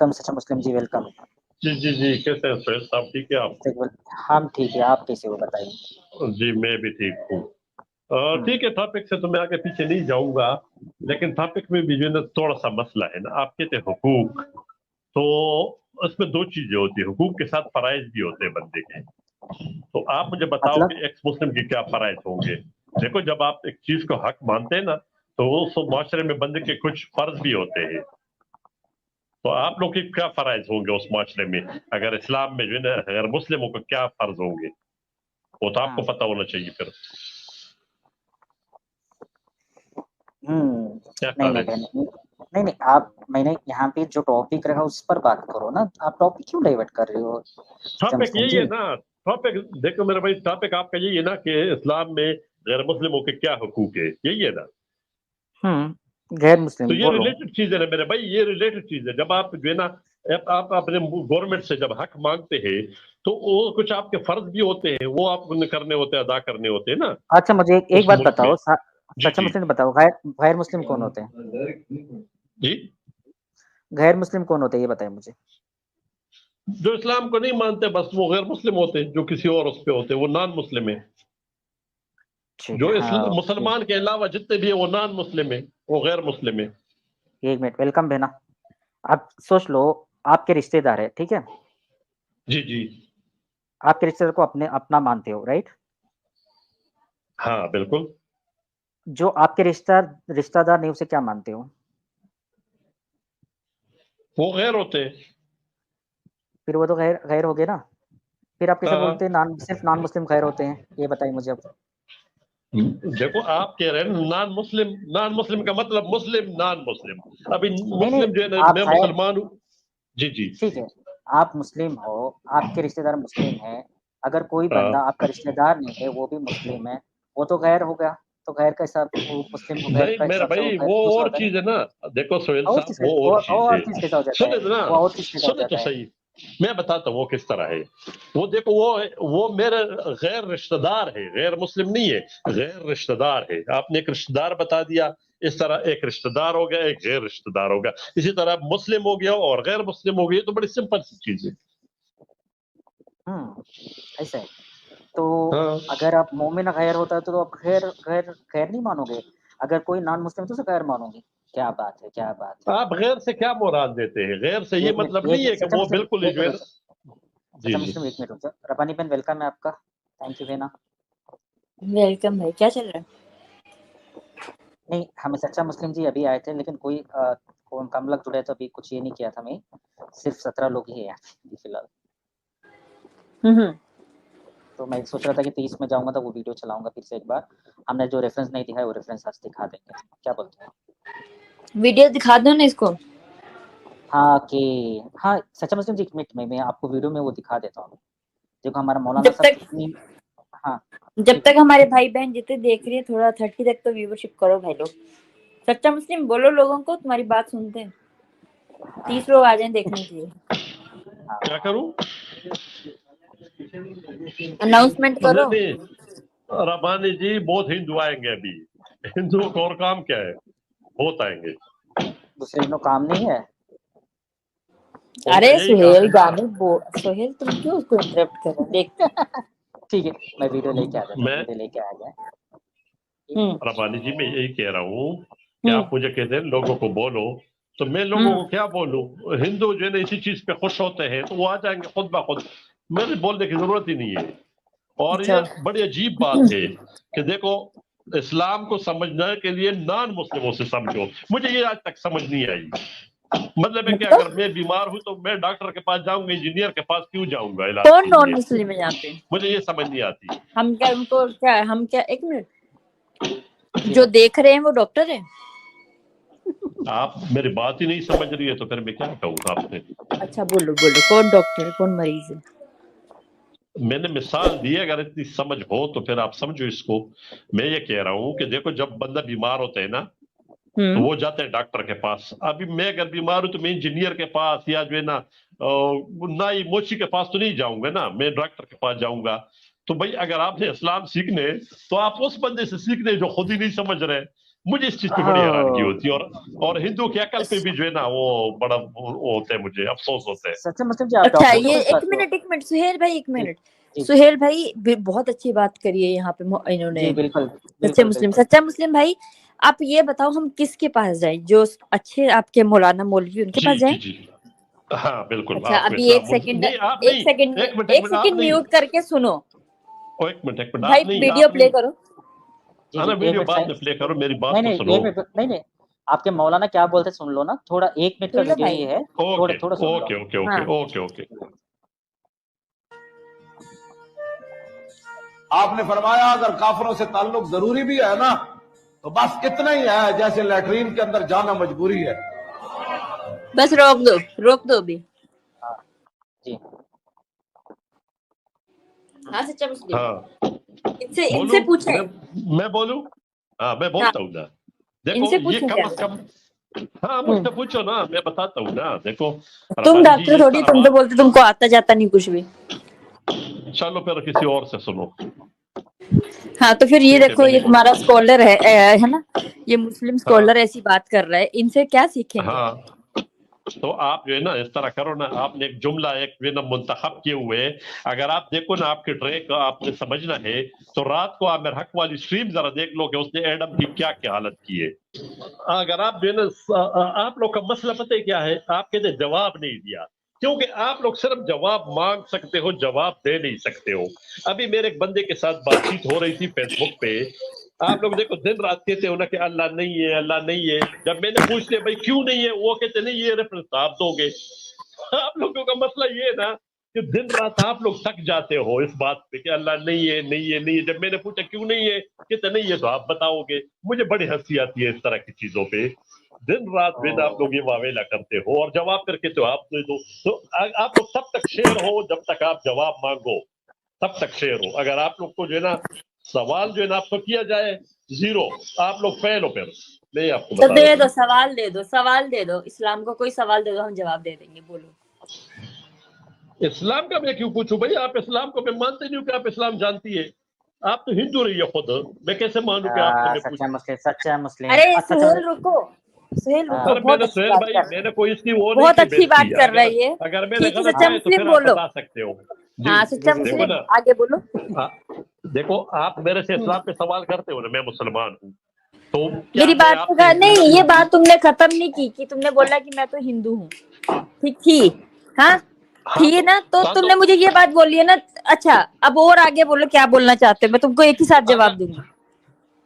Welcome सच्चा मुस्लिम जी, welcome. जी जी जी, कैसे हैं सुहेल साहब, ठीक है आप? हम ठीक है, आप कैसे हो बताइए? जी मैं भी ठीक हूँ। ठीक है, टॉपिक से तो मैं आगे पीछे नहीं जाऊंगा, लेकिन टॉपिक में भी जो है ना थोड़ा सा मसला है ना। आप कहते हैं हुकूक, तो उसमें दो चीजें होती है, हुकूक के साथ फराइज भी होते हैं बंदे के। तो आप मुझे बताओ मतलब कि एक्स मुस्लिम के क्या फराइज होंगे। देखो, जब आप एक चीज को हक मानते हैं ना, तो उस माशरे में बंदे के कुछ फर्ज भी होते हैं। तो आप लोग के क्या फराइज होंगे उस माशरे में? अगर इस्लाम में जो है ना गैर मुस्लिमों को क्या फर्ज होंगे, वो तो आपको पता होना चाहिए फिर। क्या नहीं ख्याल नहीं है? नहीं नहीं नहीं, आप मैंने यहाँ पे जो टॉपिक रखा उस पर बात करो ना, आप टॉपिक क्यों डाइवर्ट कर रहे हो सच्चा टॉपिक मुस्लिम यही जी? है ना। टॉपिक देखो मेरे भाई, टॉपिक आपका यही है ना कि इस्लाम में गैर मुस्लिमों के क्या हुकूक है, यही है ना। गैर मुस्लिम तो ये बोलो। रिलेटेड चीज है ना मेरे भाई, ये रिलेटेड चीज है। जब आप जो है ना, आप अपने गवर्नमेंट से जब हक मांगते हैं, तो वो कुछ आपके फर्ज भी होते हैं, वो आपको करने होते हैं, अदा करने होते हैं ना अच्छा मुझे एक उस बात मुल्क में। बताओ, जी सच्चा जी मुस्लिम बताओ, गैर गैर मुस्लिम कौन होते हैं? जी। गैर मुस्लिम कौन होते हैं ये बताइए मुझे। जो इस्लाम को नहीं मानते बस वो गैर मुस्लिम होते हैं, जो किसी और उस पे होते हैं वो नॉन मुस्लिम है। ठीक जो है, हाँ ओके। मुसलमान के अलावा जितने भी है वो नॉन मुस्लिम है, वो गैर मुस्लिम है। एक मिनट, वेलकम बहना। आप सोच लो, आपके रिश्तेदार है, ठीक है? जी जी। आपके रिश्तेदार को अपने अपना मानते हो, राइट? हाँ बिल्कुल। जो आपके रिश्तेदार नहीं, उसे क्या मानते हो? वो गैर होते हैं। फिर वो तो गैर गैर हो गए ना। फिर आप कैसे हाँ, बोलते हैं सिर्फ नॉन मुस्लिम गैर होते हैं? ये बताइए मुझे अब। देखो आप कह रहे हैं नॉन मुस्लिम, नॉन मुस्लिम का मतलब मुस्लिम नॉन मुस्लिम। अभी नहीं नहीं, मुस्लिम जो है ना, आप मैं है, मुसलमान हूँ। जी जी। ठीक है, आप मुस्लिम हो, आपके रिश्तेदार मुस्लिम है, अगर कोई हाँ, बंदा आपका रिश्तेदार नहीं है वो भी मुस्लिम है, वो तो गैर हो गया। तो गैर का हिसाब, वो मुस्लिम को गैर नहीं का मेरा हिसाब से वो भाई, गैर वो दूसरा और होता है चीज ना। है ना। देखो सोहेल और साहब, चीज वो और चीज और है। चीज कैसा हो जाता है? सुने तो ना, वो और चीज कैसा हो सुने तो जाता है? सही। मैं बताता हूँ वो किस तरह है। वो देखो, वो मेरे गैर रिश्तेदार है, गैर मुस्लिम नहीं है, गैर रिश्तेदार है। आपने एक रिश्तेदार बता दिया, इस तरह एक रिश्तेदार हो गया, एक गैर रिश्तेदार हो गया, इसी तरह मुस्लिम हो गया और गैर मुस्लिम हो गया। तो बड़ी सिंपल सी चीज है। ऐसा है। तो हाँ, अगर आप मोमिन गैर होता है तो आप गैर गैर गैर नहीं मानोगे? अगर कोई नॉन मुस्लिम तो उसे गैर मानोगे? क्या बात है, क्या बात है! आप गैर से क्या मुराद देते हैं? गैर से ये मतलब एक नहीं मिनट है कि सच्चा वो मुस्लिम, बिल्कुल ही एक जो है मिनट ना। रुक जाओ। जी सच्चा जी। मुस्लिम एक मिनट रुक जाओ। रबानी बहन वेलकम है आपका। थैंक यू बहना। वेलकम भाई, क्या चल रहा है? नहीं, हमें सच्चा मुस्लिम जी अभी आए थे, लेकिन कोई कम लोग जुड़े तो अभी कुछ ये नहीं किया था। मैं सिर्फ 17 लोग ही हैं यहाँ पे फिलहाल। हम्म। तो मैं सोच रहा था कि 30 में जाऊंगा तो वो वीडियो चलाऊंगा फिर से एक बार। हमने जो रेफरेंस नहीं दिखाया वो रेफरेंस आज दिखा देंगे, क्या बोलते हो? वीडियो दिखा दो ना इसको। हाँ कि हाँ सच्चा मुस्लिम जी, एक मिनट में मैं आपको वीडियो में वो दिखा देता हूँ। देखो हमारा मौलाना जब साहब तक कितनी, हाँ जब तक हमारे भाई बहन जितने देख रही है, थोड़ा 30 तक तो व्यूवरशिप करो भाई लोग। सच्चा मुस्लिम बोलो लोगों को, तुम्हारी बात सुनते हैं। 30 लोग आ जाएं देखने के लिए। क्या करूं? अनाउंसमेंट करो। नहीं, रबानी जी बहुत हिंदू आएंगे अभी। हिंदुओं का और काम क्या है, बहुत आएंगे। दूसरे दिनों काम नहीं है। उनका अरे यही काम है सुहेल ना। सुहेल तुम क्यों उसको इंटरप्ट कर रहे हो? देख। ठीक है, मैं वीडियो लेके आ जाता हूँ, मैं वीडियो लेके आ गया। रबानी जी, मैं यही कह रहा हूँ कि आप मुझे कहते हैं लोगों को बोलो, तो मैं लोगों को क्या बोलूं? हिंदू जो है ना इसी चीज पे खुश होते हैं, तो वो आ जाएंगे खुद ब खुद। मेरे बोलने की जरूरत ही नहीं है। और अच्छा। ये बड़ी अजीब बात है कि देखो, इस्लाम को समझने के लिए नॉन मुस्लिमों से समझो। मुझे ये आज तक समझ नहीं आई। मतलब है कि मतलब अगर मैं बीमार हूं तो मैं डॉक्टर के पास जाऊंगा, इंजीनियर के पास क्यों जाऊंगा इलाज कौन के नॉन लिए? मुस्लिम है यहाँ पे? मुझे ये समझ नहीं आती। हम क्या उनको क्या हम क्या एक मिनट, जो देख रहे हैं वो डॉक्टर है? आप मेरी बात ही नहीं समझ रही है तो फिर मैं क्या कहूँ आपसे? अच्छा बोलो बोलो, कौन डॉक्टर है, कौन मरीज है? मैंने मिसाल दी है, अगर इतनी समझ हो तो फिर आप समझो इसको। मैं ये कह रहा हूँ कि देखो, जब बंदा बीमार होता है ना, तो वो जाते हैं डॉक्टर के पास। अभी मैं अगर बीमार हूं तो मैं इंजीनियर के पास या जो है ना नाई मोची के पास तो नहीं जाऊंगा ना, मैं डॉक्टर के पास जाऊंगा। तो भाई अगर आपने इस्लाम सीखने, तो आप उस बंदे से सीखने जो खुद ही नहीं समझ रहे। मुझे इस चीज पे बड़ी हैरानगी होती है, और हिंदू की अकल पे भी जो है ना वो बड़ा वो होते हैं, मुझे अफसोस होता है। सच्चा मुस्लिम जी, आप अच्छा डॉक्टर ये को एक मिनट सुहेल भाई, एक मिनट जी। सुहेल भाई बहुत अच्छी बात करी है यहाँ पे इन्होंने, जी बिल्कुल सच्चे मुस्लिम। सच्चा मुस्लिम भाई आप ये बताओ हम किसके पास जाएं, जो अच्छे आपके मौलाना मौलवी उनके पास जाएं? जी हाँ बिल्कुल। अच्छा अभी एक सेकंड म्यूट करके सुनो, एक मिनट भाई वीडियो प्ले करो। वीडियो बाद में प्ले करो, मेरी बात तो सुनो। नहीं आपके मौलाना क्या बोलते सुन लो ना, थोड़ा 1 मिनट का वीडियो ही है, थोड़ा सुन लो। ओके। आपने फरमाया अगर काफिरों से ताल्लुक जरूरी भी है ना तो बस इतना ही है जैसे लैट्रीन के अंदर जाना मजबूरी है। बस रोक दो अभी। जी हाँ सच्चा मुस्लिम, हाँ इनसे पूछे। मैं बोलूं? हाँ मैं बोलता हूँ ना, देखो ये कम से कम, हाँ मुझसे पूछो ना, मैं बताता हूँ ना। देखो तुम डॉक्टर थोड़ी, तुम तो बोलते तुमको आता जाता नहीं कुछ भी। चलो फिर किसी और से सुनो। हाँ तो फिर ये देखो, ये तुम्हारा स्कॉलर है ना, ये मुस्लिम स्कॉलर ऐसी बात कर रहा है, इनसे क्या सीखेंगे? हाँ तो आप जो है ना इस तरह करो ना, आपने एक जुमला एक मुंतखब किए हुए, अगर आप देखो ना आपके ट्रैक आपने समझना है तो रात को आप मेरे हक वाली स्ट्रीम जरा देख लो कि उसने एडम की क्या क्या हालत की है। अगर आप जो है ना, आप लोग का मसला पता है क्या है, आप कहते जवाब नहीं दिया, क्योंकि आप लोग सिर्फ जवाब मांग सकते हो, जवाब दे नहीं सकते हो। अभी मेरे एक बंदे के साथ बातचीत हो रही थी फेसबुक पे, आप लोग देखो दिन रात कहते हो ना कि अल्लाह नहीं है, अल्लाह नहीं है। जब मैंने पूछ लिया भाई क्यों नहीं है, वो कहते नहीं ये रेफरेंस आप दोगे। आप लोगों का मसला ये है ना कि दिन रात आप लोग थक जाते हो इस बात पे कि अल्लाह नहीं है नहीं है नहीं है। जब मैंने पूछा क्यों नहीं है, कहते नहीं है तो आप बताओगे। मुझे बड़ी हंसी आती है इस तरह की चीजों पे। दिन रात दिन आप लोग ये वावेला करते हो और जवाब करके तो आप दे दो। तो आप लोग तब तक शेर हो जब तक आप जवाब मांगो, तब तक शेर हो। अगर आप लोग को जो है ना सवाल जो है ना आपको किया जाए जीरो, आप लोग फेल हो। फिर नहीं आपको तो दे दो, सवाल दे दो, इस्लाम को कोई सवाल दे दो, हम जवाब दे देंगे। बोलो। इस्लाम का मैं क्यों पूछूं भाई, आप इस्लाम को मैं मानते नहीं हूँ कि आप इस्लाम जानती है। आप तो हिंदू रही है खुद, मैं कैसे मानूं कि आपसे सच्चा मुस्लिम। अरे सुहेल रुको, सुहेल भाई मैंने कोई इसकी वो नहीं, बहुत अच्छी बात कर रही है। अगर मैंने गलत सच्चा किया तो फिर आप बता सकते हो। हाँ सच्चा मुस्लिम आगे बोलो। देखो आप मेरे से इस्लाम पे सवाल करते हो ना, मैं मुसलमान हूँ तो मेरी बात नहीं, ये बात तुमने खत्म नहीं की कि तुमने बोला कि मैं तो हिंदू हूँ, ठीक थी? हाँ ठीक है ना, तो तुमने मुझे ये बात बोली है ना। अच्छा अब और आगे बोलो क्या बोलना चाहते हो, मैं तुमको एक ही साथ जवाब दूंगी।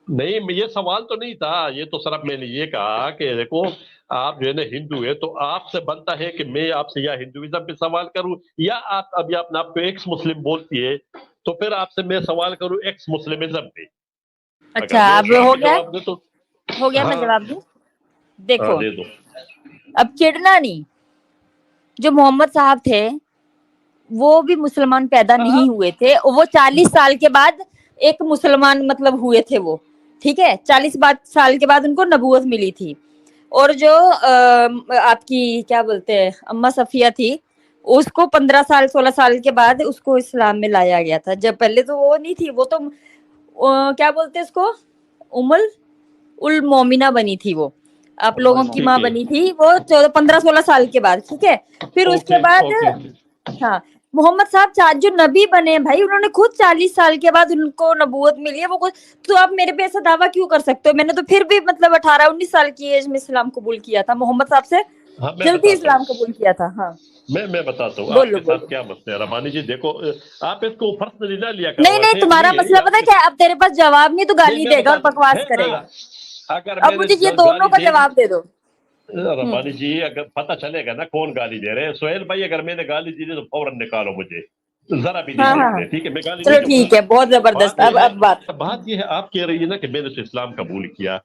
नहीं ये सवाल तो नहीं था, ये तो सिर्फ मैंने ये कहा कि देखो आप जो है ना हिंदू है तो आपसे बनता है कि मैं आपसे या हिंदुइज्म पे सवाल करूं, या आप अभी आपने आपको एक्स मुस्लिम बोलती है तो फिर आपसे मैं सवाल करूं एक्स मुस्लिमिज्म पे। अच्छा अब हो गया, हो गया। मैं जवाब दूं? देखो दे दो। अब चिढ़ना नहीं, जो मोहम्मद साहब थे वो भी मुसलमान पैदा नहीं हुए थे, वो 40 साल के बाद एक मुसलमान मतलब हुए थे वो, ठीक है? 40 साल के बाद उनको नबूवत मिली थी। और जो आपकी क्या बोलते हैं अम्मा सफिया थी, उसको 15 साल 16 साल के बाद उसको इस्लाम में लाया गया था। जब पहले तो वो नहीं थी, वो तो क्या बोलते हैं उसको, उमुल उल मोमिना बनी थी वो, आप लोगों की माँ बनी थी वो 15-16 साल के बाद, ठीक है? फिर उसके बाद हाँ मोहम्मद साहब जो नबी बने भाई, उन्होंने खुद 40 साल के बाद उनको नबूवत मिली है। वो कुछ तो आप मेरे पे ऐसा दावा क्यों कर सकते हो? मैंने तो फिर भी मतलब 18-19 साल की एज में इस्लाम कबूल किया था, मोहम्मद साहब से जल्दी इस्लाम कबूल किया था। हाँ मैं बताता हूँ आपके साथ क्या मसला है। रबानी जी देखो आप इसको पर्सनली ना लिया करो। नहीं तुम्हारा मसला पता क्या है, अब तेरे पास जवाब नहीं तो गाली देगा और बकवास करेगा। अब मुझे ये दोनों का जवाब दे दो। रबानी जी अगर पता चलेगा ना कौन गाली दे रहे हैं। सुहेल भाई अगर मैंने गाली दी तो फौरन निकालो मुझे, जरा भी नहीं। ठीक है मैं गाली चलो ठीक है, बहुत जबरदस्त। अब बात ये है, आप कह रही है ना कि मैंने तो इस्लाम कबूल किया।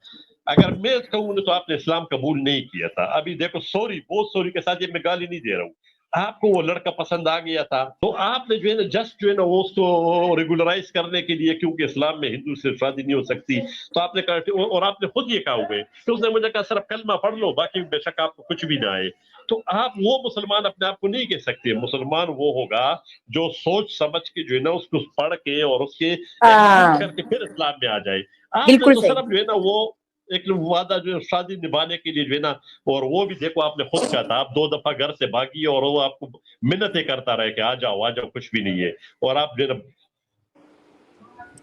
अगर मैं कहूँ तो आपने इस्लाम कबूल नहीं किया था। अभी देखो सॉरी, बहुत सॉरी के साथ ये मैं गाली नहीं दे रहा हूँ, आपको वो लड़का पसंद आ गया था तो आपने जो है ना जस्ट जो है ना वो उसको रेगुलराइज करने के लिए, क्योंकि इस्लाम में हिंदू से शादी नहीं हो सकती, तो आपने कहा, और आपने खुद ये कहा हुए तो उसने मुझे कहा सिर्फ कलमा पढ़ लो, बाकी बेशक आपको कुछ भी ना आए। तो आप वो मुसलमान अपने आप को नहीं कह सकते। मुसलमान वो होगा जो सोच समझ के जो है ना उसको पढ़ के और उसके करके फिर इस्लाम में आ जाए। आपने तो सिर्फ जो है ना वो एक वादा जो है शादी निभाने के लिए जो है ना, और वो भी देखो आपने खुद कहा था आप 2 दफा घर से भागी और वो आपको मिन्नतें करता रहे कि आ जाओ कुछ भी नहीं है, और आप जो है ना।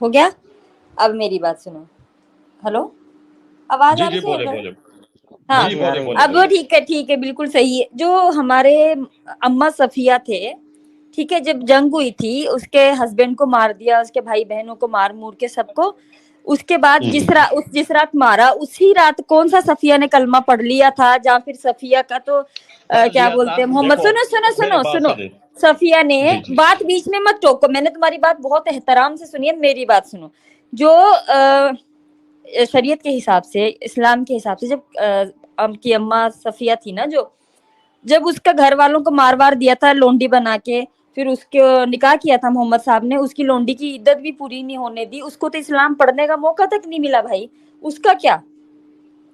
हो गया? अब मेरी बात सुनो। हेलो, आवाज आ जी रही है? बोले हाँ, जी बोले अब वो ठीक है, बिल्कुल सही है। जो हमारे अम्मा सफिया थे, ठीक है, जब जंग हुई थी उसके हस्बैंड को मार दिया, उसके भाई बहनों को मार मूर के सबको, उसके बाद जिस रात मारा उसी रात कौन सा सफिया ने कलमा पढ़ लिया था, या फिर सफिया का तो क्या बोलते हैं मोहम्मद, सुनो सफिया ने बात बीच में मत टोको, मैंने तुम्हारी बात बहुत एहतराम से सुनी है, मेरी बात सुनो। जो शरीयत के हिसाब से, इस्लाम के हिसाब से, जब की अम्मा सफिया थी ना, जो जब उसका घर वालों को मार वार दिया था लोंडी बना के, फिर उसके निकाह किया था मोहम्मद साहब ने, उसकी लोंडी की इद्दत भी पूरी नहीं होने दी, उसको तो इस्लाम पढ़ने का मौका तक नहीं मिला भाई, उसका क्या?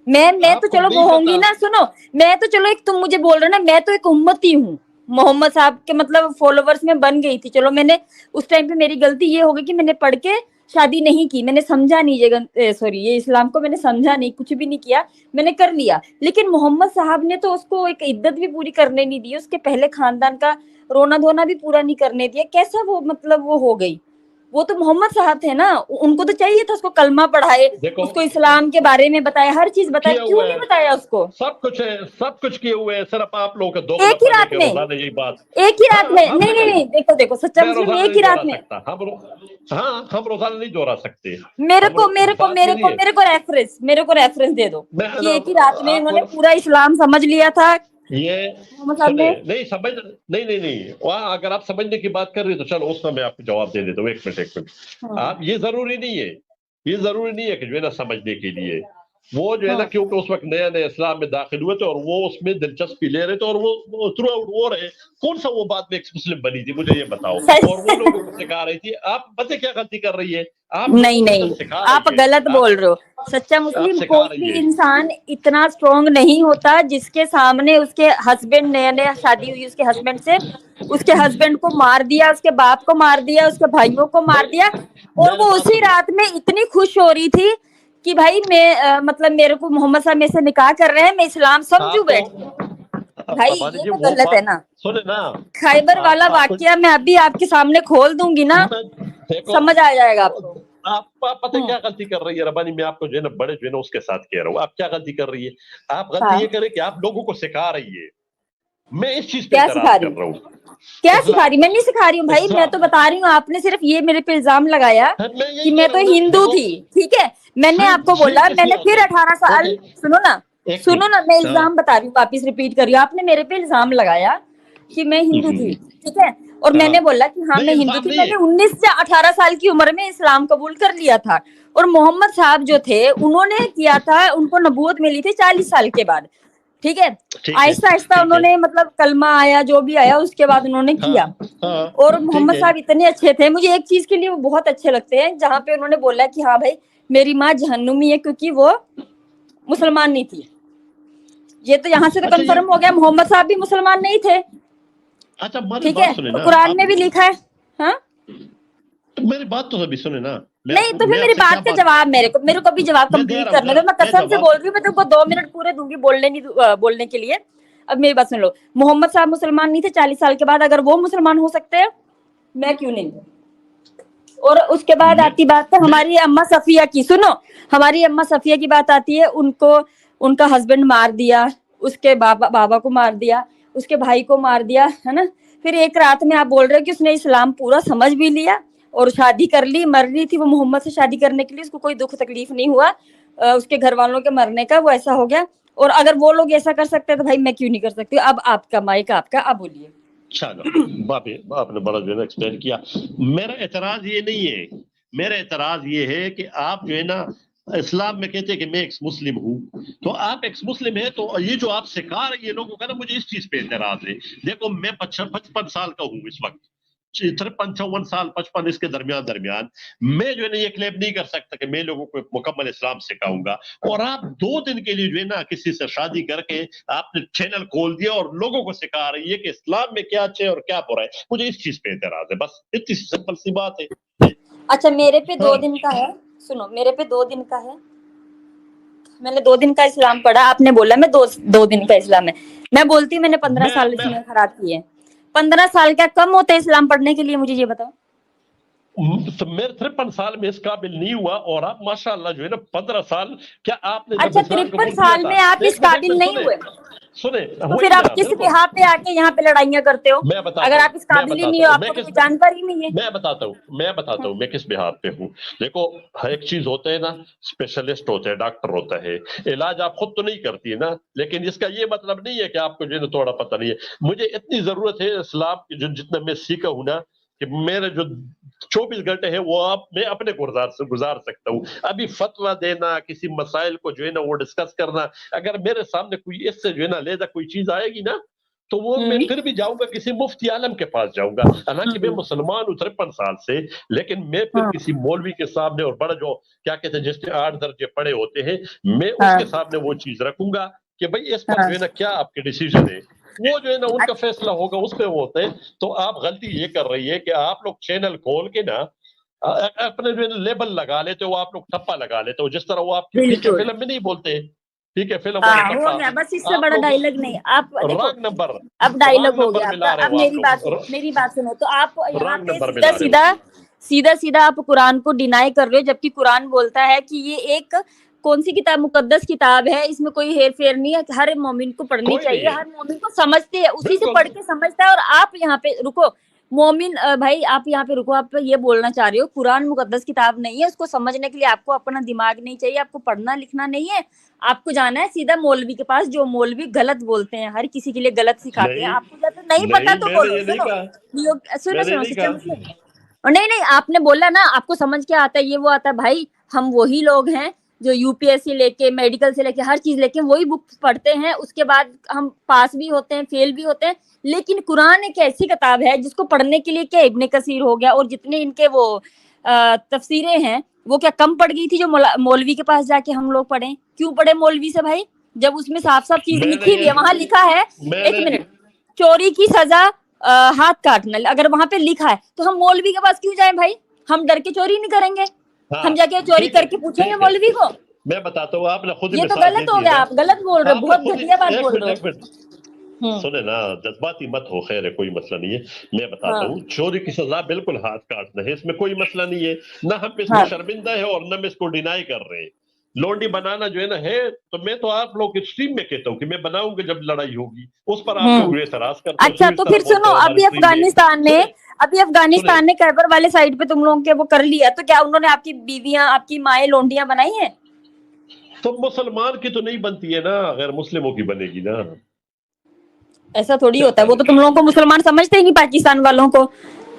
मैं तो चलो वो होंगी ना, सुनो, मैं तो चलो एक तुम मुझे बोल रहे ना, मैं तो एक उम्मती हूँ, मोहम्मद साहब के मतलब फॉलोवर्स में बन गई थी, चलो मैंने उस टाइम पे मेरी गलती ये हो गई कि मैंने पढ़ के शादी नहीं की, मैंने समझा नहीं, सॉरी, ये इस्लाम को मैंने समझा नहीं, कुछ भी नहीं किया, मैंने कर लिया। लेकिन मोहम्मद साहब ने तो उसको एक इद्दत भी पूरी करने नहीं दी, उसके पहले खानदान का रोना धोना भी पूरा नहीं करने दिया, कैसा वो मतलब वो हो गई? वो तो मोहम्मद साहब थे ना, उनको तो चाहिए था उसको कलमा पढ़ाए, उसको इस्लाम के बारे में बताया, हर चीज बताया, क्यों नहीं बताया उसको? सब कुछ किए हुए हैं, सिर्फ आप लोगों के दो एक ही रात में, यही बात एक ही रात में, नहीं, देखो सच्चा मुस्लिम एक ही रात में, हम रोजाना नहीं दोहरा सकते। मेरे को रेफरेंस दे दो कि एक ही रात में उन्होंने पूरा इस्लाम समझ लिया था। ये नहीं, वहाँ अगर आप समझने की बात कर रही हो तो चलो उसमें मैं आपको जवाब दे देता हूँ। एक मिनट आप, ये जरूरी नहीं है कि जो है ना समझने के लिए, वो जो है ना, क्योंकि उस वक्त नया इस्लाम में दाखिल हुए थे और वो उसमें दिलचस्पी ले रहे थे और वो थ्रू आउट वो रहे। कौन सा वो बाद में एक्स मुस्लिम बनी थी, मुझे ये बताओ, और वो लोगों को सिखा रही थी। आप पता क्या गलती कर रही है आप? नहीं, आप गलत बोल रहे हो। सच्चा मुस्लिम कोई भी इंसान इतना स्ट्रॉन्ग नहीं होता जिसके सामने उसके हस्बैंड, नया शादी हुई उसके हस्बैंड से, उसके हस्बैंड को मार दिया, उसके बाप को मार दिया, उसके भाइयों को मार दिया, और वो उसी रात में इतनी खुश हो रही थी कि भाई मैं मतलब मेरे को मोहम्मद साहब मेरे से निकाह कर रहे हैं, मैं इस्लाम समझू बैठ। भाई ये तो गलत है ना। सुने ना, खैबर वाला वाकया मैं अभी आपके सामने खोल दूंगी ना, समझ आ जाएगा आपको। आप पता क्या गलती कर रही है रबानी, मैं आपको जो है ना बड़े जो है ना उसके साथ कह रहा हूँ, आप क्या गलती कर रही है? आप गलती ये करें कि आप लोगों को सिखा रही है। मैं इस चीज पे एतराज कर रहा हूँ। क्या सिखा रही? मैं नहीं सिखा रही हूँ भाई, मैं तो बता रही हूँ, आपने सिर्फ ये मेरे पे इल्जाम लगाया कि मैं तो हिंदू थी, ठीक है, मैंने आपको बोला, मैंने फिर 18 साल, सुनो ना, मैं इल्जाम बता रही हूँ, वापिस रिपीट कर रही हूँ, आपने मेरे पे इल्जाम लगाया कि मैं हिंदू थी, ठीक है, और मैंने बोला कि हाँ मैं हिंदू थी, मैंने 19 से 18 साल की उम्र में इस्लाम कबूल कर लिया था, और मोहम्मद साहब जो थे उन्होंने किया था, उनको नबूवत मिली थी 40 साल के बाद, ठीक है, आहिस्ता उन्होंने मतलब कलमा आया, जो भी आया, उसके बाद उन्होंने किया। और मोहम्मद साहब इतने अच्छे थे, मुझे एक चीज के लिए वो बहुत अच्छे लगते हैं, जहाँ पे उन्होंने बोला कि हाँ भाई मेरी माँ जहन्नुमी है क्योंकि वो मुसलमान नहीं थी। ये तो यहाँ से तो कंफर्म हो गया, मोहम्मद साहब भी मुसलमान नहीं थे, ठीक है, तो कुरान में भी लिखा है। हाँ, मेरी बात तो सभी सुने ना। नहीं तो फिर मेरी बात का जवाब मेरे को भी जवाब कंप्लीट करने दो। मैं कसम से बोल रही हूँ, मैं तुमको 2 मिनट पूरे दूंगी बोलने के लिए। अब मेरी बात सुन लो, मोहम्मद साहब मुसलमान नहीं थे 40 साल के बाद, अगर वो मुसलमान हो सकते हैं मैं क्यों नहीं? और उसके बाद आती बात है हमारी अम्मा सफिया की। सुनो, हमारी अम्मा सफिया की बात आती है, उनको उनका हस्बैंड मार दिया, उसके बाबा को मार दिया, उसके भाई को मार दिया, है ना। फिर एक रात में आप बोल रहे हो कि उसने इस्लाम पूरा समझ भी लिया और शादी कर ली। मर रही थी वो मोहम्मद से शादी करने के लिए, उसको कोई दुख तकलीफ नहीं हुआ उसके घर वालों के मरने का, वो ऐसा हो गया। और अगर वो लोग ऐसा कर सकते हैं तो भाई मैं क्यों नहीं कर सकती? अब आपका माइक आपका, अब बोलिए। चलो आपने बड़ा जो है एक्सप्लेन किया। मेरा एतराज ये नहीं है, मेरा एतराज ये है कि आप जो है ना इस्लाम में कहते हैं कि मैं एक्स मुस्लिम हूँ, तो आप एक्स मुस्लिम है, तो ये जो आप सिखा रहे हैं लोगों का ना, मुझे इस चीज पे एतराज है। देखो मैं 55 साल का हूँ इस वक्त, 53 साल 55 इसके दरमियान मैं जो है ना ये क्लेम नहीं कर सकता कि मैं लोगों को मुकम्मल इस्लाम सिखाऊंगा। और आप 2 दिन के लिए जो है ना किसी से शादी करके आपने चैनल खोल दिया और लोगों को सिखा रही है कि इस्लाम में क्या अच्छे और क्या बुरा है। मुझे इस चीज पे एतराज है, बस इतनी सिंपल सी बात है। अच्छा, मेरे पे 2 दिन का है, सुनो, मेरे पे 2 दिन का है, میں نے 2 दिन کا इस्लाम पढ़ा, आपने बोला मैं 2 दिन का इस्लाम है, मैं बोलती मैंने 15 साल इसमें खराब किए। 15 साल क्या कम होते इस्लाम पढ़ने के लिए, मुझे ये बताओ। तो मेरे 53 साल में इस काबिल नहीं हुआ, और आप माशाल्लाह जो है ना 15 साल, क्या आपने अच्छा 53 साल में आप इस काबिल नहीं हुए, सुने तो फिर आप किस बिहार पे आके यहाँ पे लड़ाइयाँ करते हो? अगर आप इस काबिल ही नहीं हो, आपको कोई जानकारी नहीं है। मैं बताता हूँ मैं किस बिहार पे हूँ। देखो एक चीज होता है ना, स्पेशलिस्ट होते हैं, डॉक्टर होता है, इलाज आप खुद तो नहीं करती है ना, लेकिन इसका ये मतलब नहीं है कि आपको जो है थोड़ा पता नहीं है। मुझे इतनी जरूरत है इस्लाम की, जो जितना मैं सीखा हूँ ना, कि मेरे जो 24 घंटे है वो मैं अपने को गुजार सकता हूँ। अभी फतवा देना, किसी मसाइल को जो है ना वो डिस्कस करना, अगर मेरे सामने कोई इससे जो है ना लेदा कोई चीज आएगी ना, तो वो मैं फिर भी जाऊंगा किसी मुफ्ती आलम के पास जाऊंगा। हालांकि मैं मुसलमान हूँ 53 साल से, लेकिन मैं फिर किसी मौलवी के सामने, और बड़ा जो क्या कहते हैं जिसके 8 दर्जे पड़े होते हैं, मैं उसके सामने वो चीज रखूंगा कि भाई इस पर जो है ना क्या आपके डिसीजन है, वो जो है ना उनका फैसला होगा, उस पे वो होते हैं। तो आप गलती ये कर रही है कि आप लोग चैनल खोल के ना अपने जो लेबल लगा लेते हो, आप लोग ठप्पा लगा लेते हो, जिस तरह वो आपकी फीचर फिल्म में नहीं बोलते, ठीक है, फिल्म हो गया बस, इससे बड़ा डायलॉग नहीं। आप रॉन्ग नंबर, अब डायलॉग हो गया आपका। अब मेरी बात सुनो, तो आप यहाँ पे सीधा आप कुरान को डिनाई कर रहे हो, जबकि कुरान बोलता है कि ये एक कौन सी किताब, मुकद्दस किताब है, इसमें कोई हेर फेर नहीं है, हर मोमिन को पढ़नी चाहिए, हर मोमिन को समझते हैं, उसी से पढ़ के समझता है। और आप यहाँ पे रुको मोमिन भाई, आप यहाँ पे रुको, आप ये बोलना चाह रहे हो कुरान मुकद्दस किताब नहीं है, उसको समझने के लिए आपको अपना दिमाग नहीं चाहिए, आपको पढ़ना लिखना नहीं है, आपको जाना है सीधा मौलवी के पास, जो मौलवी गलत बोलते हैं, हर किसी के लिए गलत सिखाते हैं। आपको जब नहीं पता तो बोलो, सुनो नहीं, आपने बोला ना आपको समझ क्या आता है, ये वो आता है। भाई हम वही लोग हैं जो यूपीएससी लेके, मेडिकल से लेके, हर चीज लेके वही बुक्स पढ़ते हैं, उसके बाद हम पास भी होते हैं, फेल भी होते हैं। लेकिन कुरान एक ऐसी किताब है जिसको पढ़ने के लिए क्या इब्ने कसीर हो गया और जितने इनके वो तफसीरें हैं, वो क्या कम पड़ गई थी जो मौलवी के पास जाके हम लोग पढ़े? क्यों पढ़े मौलवी से भाई, जब उसमें साफ साफ चीज लिखी हुई है, वहां लिखा है, एक मिनट, चोरी की सजा हाथ काटना, अगर वहां पे लिखा है तो हम मौलवी के पास क्यों जाएं भाई? हम डर के चोरी नहीं करेंगे, हम जाके चोरी करके पूछेंगे मौलवी को? मैं बताता हूँ, आपने खुद ये तो गलत हो गया, आप गलत बोल रहे हो, बहुत घटिया बात बोल रहे हो। सुने ना, जज्बाती मत हो, खैर है, कोई मसला नहीं है। मैं बताता हूँ, चोरी की सजा बिल्कुल हाथ काटना है, इसमें कोई मसला नहीं है, ना हम इसमें शर्मिंदा है और न इसको डिनाई कर रहे हैं। लोंडी बनाना जो है ना है, तो मैं तो आप लोग के स्ट्रीम में कहता हूँ कि मैं बनाऊंगा जब लड़ाई होगी, उस पर आप लोग एतराज करते हैं। अच्छा तो फिर सुनो, अभी अफगानिस्तान ने खैबर वाले साइड पे तुम लोगों के वो कर लिया, तो क्या उन्होंने आपकी बीवियां, आपकी माएँ लोंडियां बनाई हैं? तो मुसलमान की तो नहीं बनती है ना, गैर मुस्लिमों की बनेगी ना। ऐसा थोड़ी होता है, वो तो तुम लोगों को मुसलमान समझते ही नहीं, पाकिस्तान वालों को,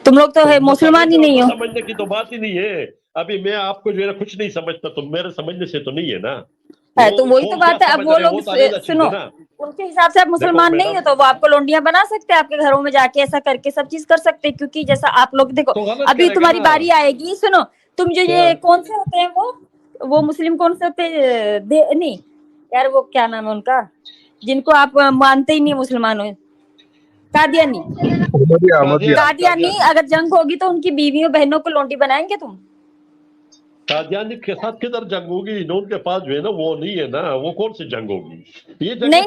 तुम लोग तो है मुसलमान ही नहीं हो। समझने की तो बात ही नहीं है। अभी मैं आपको जो है ना कुछ नहीं समझता, तो मेरे समझने से तो नहीं है ना, तो वही तो बात है। अब वो लोग सुनो, उनके हिसाब से आप मुसलमान नहीं हो तो वो आपको लोंडियां बना सकते हैं, आपके घरों में जाके ऐसा करके सब चीज कर सकते हैं, क्योंकि जैसा आप लोग देखो, अभी तुम्हारी बारी आएगी। सुनो, तुम जो ये कौन से होते हैं वो मुस्लिम कौन से होते हैं, नहीं यार वो क्या नाम है उनका, जिनको आप मानते ही नहीं मुसलमान हो, कादियानी। अगर जंग होगी तो उनकी बीवियों बहनों को लोंडी बनाएंगे तुम? कादियानी के साथ किधर जंग होगी? उनके पास जो है ना वो नहीं है ना, वो कौन सी जंग होगी? ये नहीं,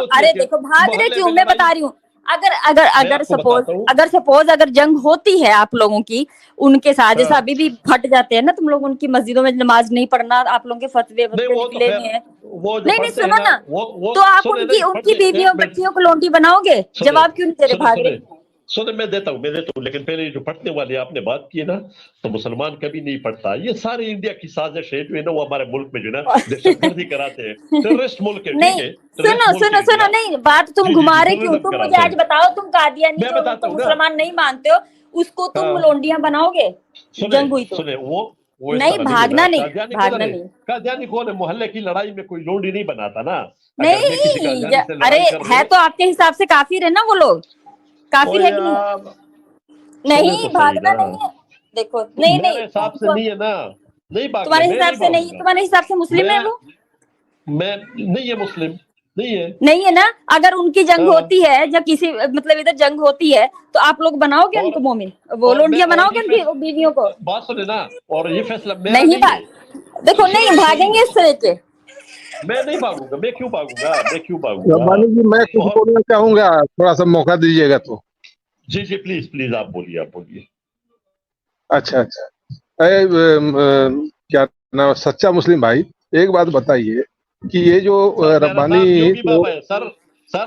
अरे देखो भाग रहे क्यों, मैं बता रही हूँ। अगर सपोज अगर जंग होती है आप लोगों की उनके साथ, जैसा अभी भी फट जाते हैं ना तुम लोग, उनकी मस्जिदों में नमाज नहीं पढ़ना, आप लोगों के फतवे निकले नहीं है, नहीं सुनो ना, तो आप उनकी बीवियों बच्चियों को लोंडी बनाओगे? जवाब क्यों नहीं दे रहे, भाग रहे? सुने, मैं देता हूँ, लेकिन पहले जो पढ़ने वाले आपने बात की है ना, तो मुसलमान कभी नहीं पढ़ता। ये सारे इंडिया की साजिश है जो है ना, वो हमारे मुल्क में जो है ना दहशतगर्दी कराते हैं, टेररिस्ट मुल्क है। नहीं सुनो, नहीं बात तुम घुमा रहे क्यों? तुम मुझे आज बताओ, तुम कादियानी जो मुसलमान नहीं मानते हो उसको तुम लोंडियां बनाओगे जंग हुई तो? सुने, वो नहीं, भागना नहीं। कादियानी कौन है? मोहल्ले की लड़ाई में कोई लोंडी नहीं बनाता ना। नहीं, अरे है तो आपके हिसाब से काफिर है ना वो लोग, काफिर है कि नहीं? भागना नहीं है, देखो नहीं हिसाब से नहीं है ना, नहीं भागना, तुम्हारे हिसाब से नहीं, तुम्हारे हिसाब से मुस्लिम है वो? मैं नहीं है, मुस्लिम नहीं है ना। अगर उनकी जंग होती है, जब किसी मतलब इधर जंग होती है, तो आप लोग बनाओगे उनको मोमिन, वो लोंडियां बनाओगे उनकी बीवियों को? बात सुने ना, और ये फैसला नहीं देखो, नहीं भागेंगे इस तरह के, मैं नहीं भागूंगा, मैं क्यों भागूंगा। रब्बानी जी मैं कुछ बोलना चाहूंगा, थोड़ा सा मौका दीजिएगा तो। जी जी प्लीज आप बोलिए। अच्छा क्या नाम, सच्चा मुस्लिम भाई, एक बात बताइए कि ये जो रब्बानी योगी बाबा है सर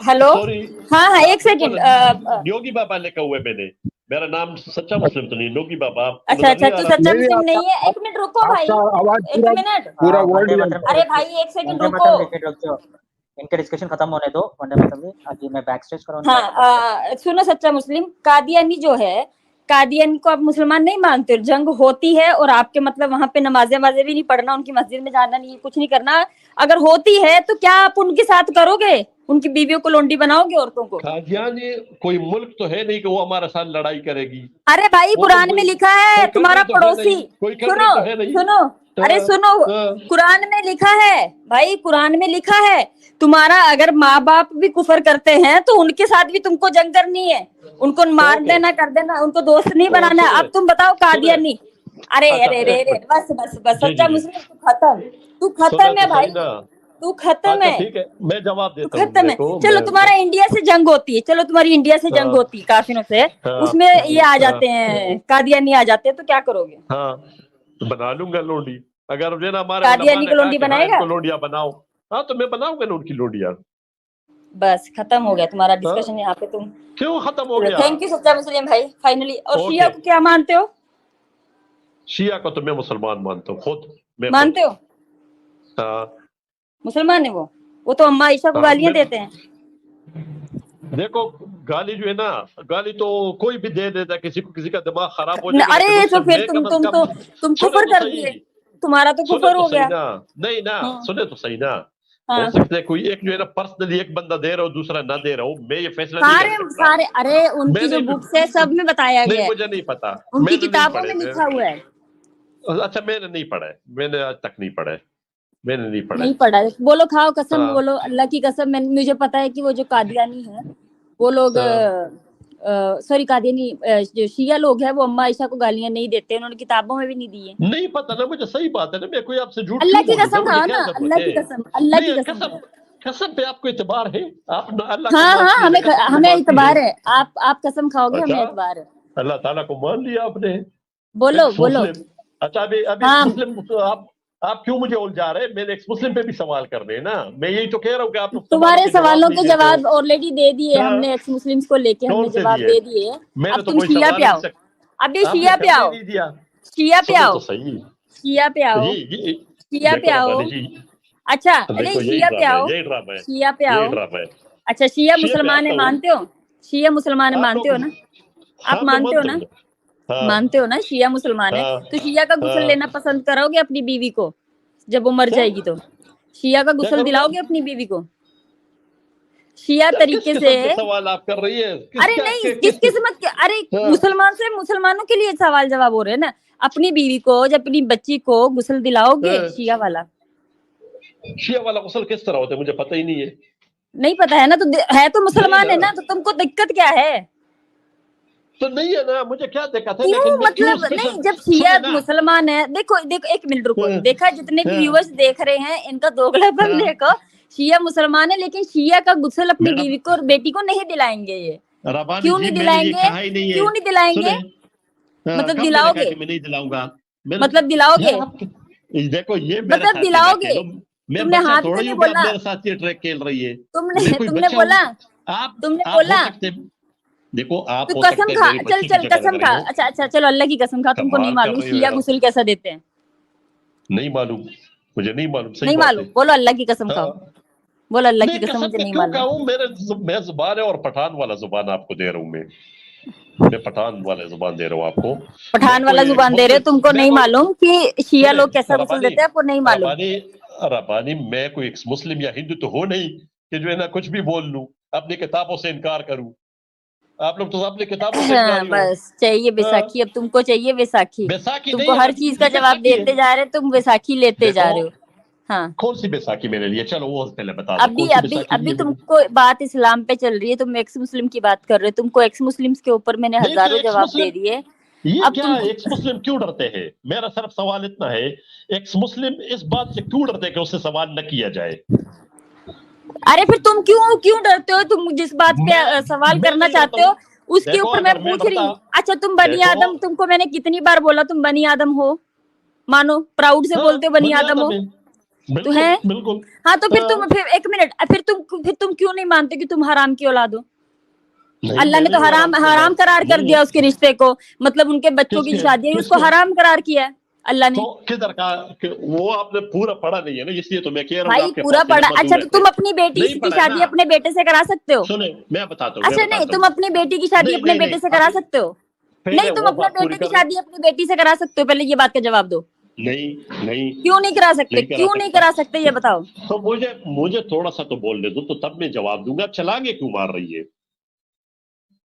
हेलो, सॉरी, हाँ एक सेकंड, योगी बाबा लिखा हुआ है मैंने, मेरा नाम सच्चा मुस्लिम तो नहीं, योगी बाबा। अच्छा तू सच्चा मुस्लिम नहीं है। एक मिनट रुको भाई, आवाज एक मिनट, पूरा वर्ल्ड। अरे भाई एक सेकंड रुको, इनके डिस्कशन खत्म होने दो। वंदे मातरम जी, अभी मैं बैक स्टेज कराऊंगा। हाँ सुनो सच्चा मुस्लिम, कादियानी जो है, कादियानी को आप मुसलमान नहीं मानते हो। जंग होती है और आपके मतलब वहां पे नमाजें भी नहीं पढ़ना, उनकी मस्जिद में जाना नहीं, कुछ नहीं करना। अगर होती है तो क्या आप उनके साथ करोगे? उनकी बीवियों को लोंडी बनाओगे, औरतों को? कादियानी कोई मुल्क तो है नहीं कि वो हमारे साथ लड़ाई करेगी। अरे भाई कुरान में लिखा है, तुम्हारा पड़ोसी, सुनो अरे सुनो, कुरान में लिखा है भाई, कुरान में लिखा है तुम्हारा अगर माँ बाप भी कुफर करते हैं तो उनके साथ भी तुमको जंग करनी है, उनको मार देना, कर देना, उनको दोस्त नहीं बनाना है। अब तुम बताओ कादियानी, अरे अरे अरे बस सच्चा मुस्लिम तू खत्म है भाई, तू खत्म है। ठीक है, मैं जवाब देता हूँ, खत्म है। चलो तुम्हारा इंडिया से जंग होती है, चलो तुम्हारी इंडिया से जंग होती है काफिरों से, उसमें ये आ जाते हैं, कादियानी आ जाते हैं, तो क्या करोगे? हाँ बना लूंगा लोंडी, अगर जो ना हमारे कादियानी को लोंडी बनाएगा, लोंडिया बनाओ, हाँ तो मैं बनाऊंगा ना उनकी लोंडिया। बस खत्म हो गया तुम्हारा डिस्कशन यहाँ पे। तुम क्यों खत्म हो गया? थैंक यू सच्चा मुस्लिम भाई, फाइनली। और शिया को क्या मानते हो? शिया को तो मैं मुसलमान मानता हूँ, खुद मानते हो? हाँ मुसलमान है वो तो अम्मा आयशा को गालियां देते हैं। देखो गाली जो है ना, गाली तो कोई भी दे देता, किसी को किसी का दिमाग खराब हो जाएगा। अरे तो फिर तुम कुफर कर दिए, तुम्हारा तो कुफर हो गया। नहीं ना, सुने तो सही ना, हो सकता है कोई एक जो है ना पर्सनली एक बंदा दे रहा हो, दूसरा ना दे रहा हो, मैं ये फैसला सारे अरे उनकी जो बुक्स है सब में बताया गया है, मुझे नहीं पता, उनकी किताबों में लिखा हुआ है। अच्छा मैंने नहीं पढ़ा है, मैंने आज तक नहीं पढ़ा है, मैंने नहीं पढ़ा है। बोलो, खाओ कसम, बोलो अल्लाह की कसम। मुझे पता है कि वो जो कादियानी है वो लोग सॉरी कादियानी जो शिया लोग हैं वो अम्मा आयशा को गालियां नहीं देते, उन्होंने किताबों में भी नहीं दी है। नहीं पता ना मुझे, सही बात है ना, मैं कोई आपसे झूठ अल्लाह की कसम खाओ ना, अल्लाह की कसम, अल्लाह की कसम, कसम पे आपको इतबार है? आप अल्लाह, हाँ हमें इतबार है, आप कसम खाओगे, हमें इतबार है। अल्लाह ताला को मान लिया आपने। बोलो अच्छा अभी मुस्लिम आप क्यों मुझे उलझा रहे? मैंने एक्स मुस्लिम पे भी सवाल कर रहे हैं ना, मैं यही तो कह रहा हूँ कि आप तुम्हारे सवालों के जवाब ऑलरेडी दे दिए हमने, एक्स मुस्लिम्स को लेके हमने जवाब दे दिए। अब तुम शिया पे आओ, अभी शिया पे आओ, शिया पे आओ, शिया पे आओ, शिया पे आओ। अच्छा अरे शिया पे आओ, शिया पे आओ। अच्छा शिया मुसलमान है मानते हो? शिया मुसलमान है मानते हो ना? आप मानते हो ना? मानते हो ना शिया मुसलमान है? तो शिया का गुस्ल लेना पसंद करोगे अपनी बीवी को जब वो मर जाएगी? तो शिया का गुस्ल दिलाओगे अपनी बीवी को शिया तरीके से? सवाल आप कर रही है? अरे नहीं, किस किस्मत के? अरे मुसलमान से मुसलमानों के लिए सवाल जवाब हो रहे हैं ना। अपनी बीवी को, जब अपनी बच्ची को गुस्ल दिलाओगे शिया वाला? शिया वाला गुस्ल किस तरह होता है मुझे पता ही नहीं है। नहीं पता है ना? तो है तो मुसलमान है ना, तो तुमको दिक्कत क्या है? तो नहीं है ना, मुझे क्या दिक्कत है? क्यों मतलब नहीं, जब शिया मुसलमान है, देखो एक मिनट रुको, देखा जितने भी व्यूअर्स देख रहे हैं इनका दोगलापन देखो। शिया मुसलमान है लेकिन शिया का गुस्ल अपनी बीवी को और बेटी को नहीं दिलाएंगे। ये क्यों नहीं दिलाएंगे? क्यों नहीं दिलाएंगे? मतलब दिलाओगे? मैं नहीं दिलाऊंगा, मतलब दिलाओगे? देखो ये मतलब दिलाओगे? तुमने हाथ से नहीं बोला, मेरे साथ ये ट्रैक खेल रही है, तुमने बोला, तुमने बोला। देखो आप तो कसम खा, चल कसम खा। अच्छा चलो अल्लाह की कसम खा, तुमको नहीं मालूम शिया गुस्ल कैसा देते हैं? नहीं मालूम, मुझे नहीं मालूम। नहीं मालूम? बोलो अल्लाह की कसम खाओ, बोलो अल्लाह की कसम, मुझे नहीं मालूम। मैं जुबान है और पठान वाला जुबान आपको दे रहा हूँ, मैं पठान वाला जुबान दे रहा हूँ आपको, पठान वाला जुबान दे रहे हो। तुमको नहीं मालूम कि शिया लोग कैसा गुस्ल देते हैं? आपको नहीं मालूम? रब्बानी मैं कोई मुस्लिम या हिंदू तो हो नहीं कि जो है ना कुछ भी बोल लूं, अपनी किताबों से इनकार करूं। आप लोग तो अपनी किताबों से बस चाहिए बैसाखी, अब तुमको चाहिए बैसाखी। तुमको हर चीज का जवाब देते जा रहे, तुम बैसाखी लेते जा रहे हो। हाँ कौन सी बैसाखी मैंने लिया? चलो वो पहले बता। अभी तुमको बात इस्लाम पे चल रही है, तुम एक्स मुस्लिम की बात कर रहे हो। तुमको एक्स मुस्लिम के ऊपर मैंने हजारों जवाब दे दिए। ये अब क्या तुमको एक्स मुस्लिम क्यों डरते हैं? मेरा सिर्फ सवाल इतना है, एक्स मुस्लिम इस बात से क्यों डरते हैं कि उससे सवाल न किया जाए? अरे फिर तुम क्यों डरते हो? तुम जिस बात पे सवाल मैं करना नहीं चाहते डरता हो हूँ। उसके देखो ऊपर मैं अगर मैं पूछ रही हूँ। डरता, अच्छा तुम बनी देखो आदम, तुमको मैंने कितनी बार बोला तुम बनी आदम हो? मानो प्राउड से हाँ बोलते हो बनी बनी आदम हो आदम है, तो बिल्कुल है। बिल्कुल। हाँ तो फिर हाँ, फिर एक मिनट, फिर तुम क्यों नहीं मानते कि तुम हराम की औलाद हो? नहीं अल्लाह मैं ने तो नहीं हूँ हराम आराम की हराम औलाद, करार कर नहीं दिया उसके रिश्ते को, मतलब उनके बच्चों की किसके शादी है उसको किसके हराम करार किया है अल्लाह ने। तो किधर का वो आपने पूरा पढ़ा नहीं है ना, इसलिए तो मैं कह रहा हूँ भाई आपके पूरा पास पढ़ा। इल्म अच्छा मौजूद तो है। तुम अपनी बेटी नहीं की पढ़ा है शादी ना, अपने बेटे से करा सकते हो? सुने मैं बताता अच्छा नहीं, हूँ। तुम अपनी बेटी की शादी नहीं अपने नहीं बेटे नहीं, से करा अभी सकते हो? पहले नहीं, तुम वो अपने बात पूरी बेटे की कर लो। शादी अपनी बेटी से करा सकते हो? पहले ये बात का जवाब दो। नहीं नहीं, क्यों नहीं करा सकते? नहीं करा क्यों नहीं सकता। करा सकते ये बताओ? तो मुझे थोड़ा सा तो बोलने दो, तो तब मैं जवाब दूंगा। चलांगे क्यों मार रही है?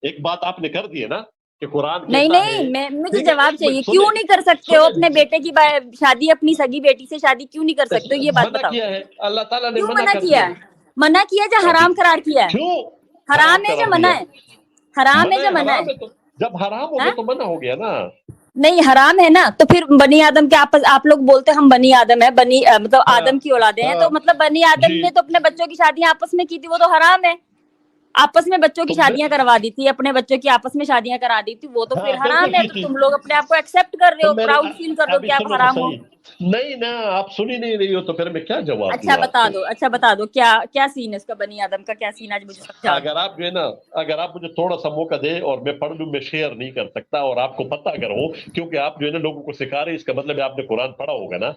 एक बात आपने कर दी है ना कि कुरान नहीं कहता है, नहीं, मैं मुझे ठीक है जवाब एक चाहिए। मिनट क्यों सुने नहीं कर सकते हो सुने, अपने बेटे की शादी अपनी सगी बेटी से शादी क्यों नहीं कर सकते हो? ये बात मना बताओ। किया है, अल्लाह ताला ने क्यों मना मना कर किया दिया। है? मना किया या अभी हराम करार किया है? क्यों हराम हराम है या करार मना दिया? है? हराम है मना या है, मना हराम है? है, तो जब हराम हो गया हाँ? तो मना हो गया ना। नहीं हराम है ना, तो फिर बनी आदम के आप लोग बोलते हैं हम बनी आदम है, मतलब हाँ आदम की औलादे हैं, तो हाँ मतलब बनी आदम जी, ने तो अपने बच्चों की शादियां आपस में की थी, वो तो हराम है। आपस में बच्चों की तो शादियां करवा दी थी, अपने बच्चों की आपस में शादियां करा दी थी, वो तो फिर हाँ बिल्कुल हराम है। की तो थी। तुम लोग अपने आप को एक्सेप्ट कर रहे तो हो, मेरे प्राउड फील कर रहे हो कि अभी आप सुनो तो हराम हो। सही, नहीं ना आप सुनी नहीं रही हो, तो फिर मैं क्या जवाब दूं अच्छा बता आपको? दो, अच्छा बता दो, क्या क्या सीन है इसका, बनी आदम का क्या सीन है, आज मुझे समझा दो। अगर आप जो है ना, अगर आप मुझे थोड़ा सा मौका दे और मैं पढ़ लूं, मैं शेयर नहीं कर सकता, और आपको पता अगर हो, क्योंकि आप जो है ना लोगों को सिखा रहे हैं, इसका मतलब है आपने कुरान पढ़ा होगा ना।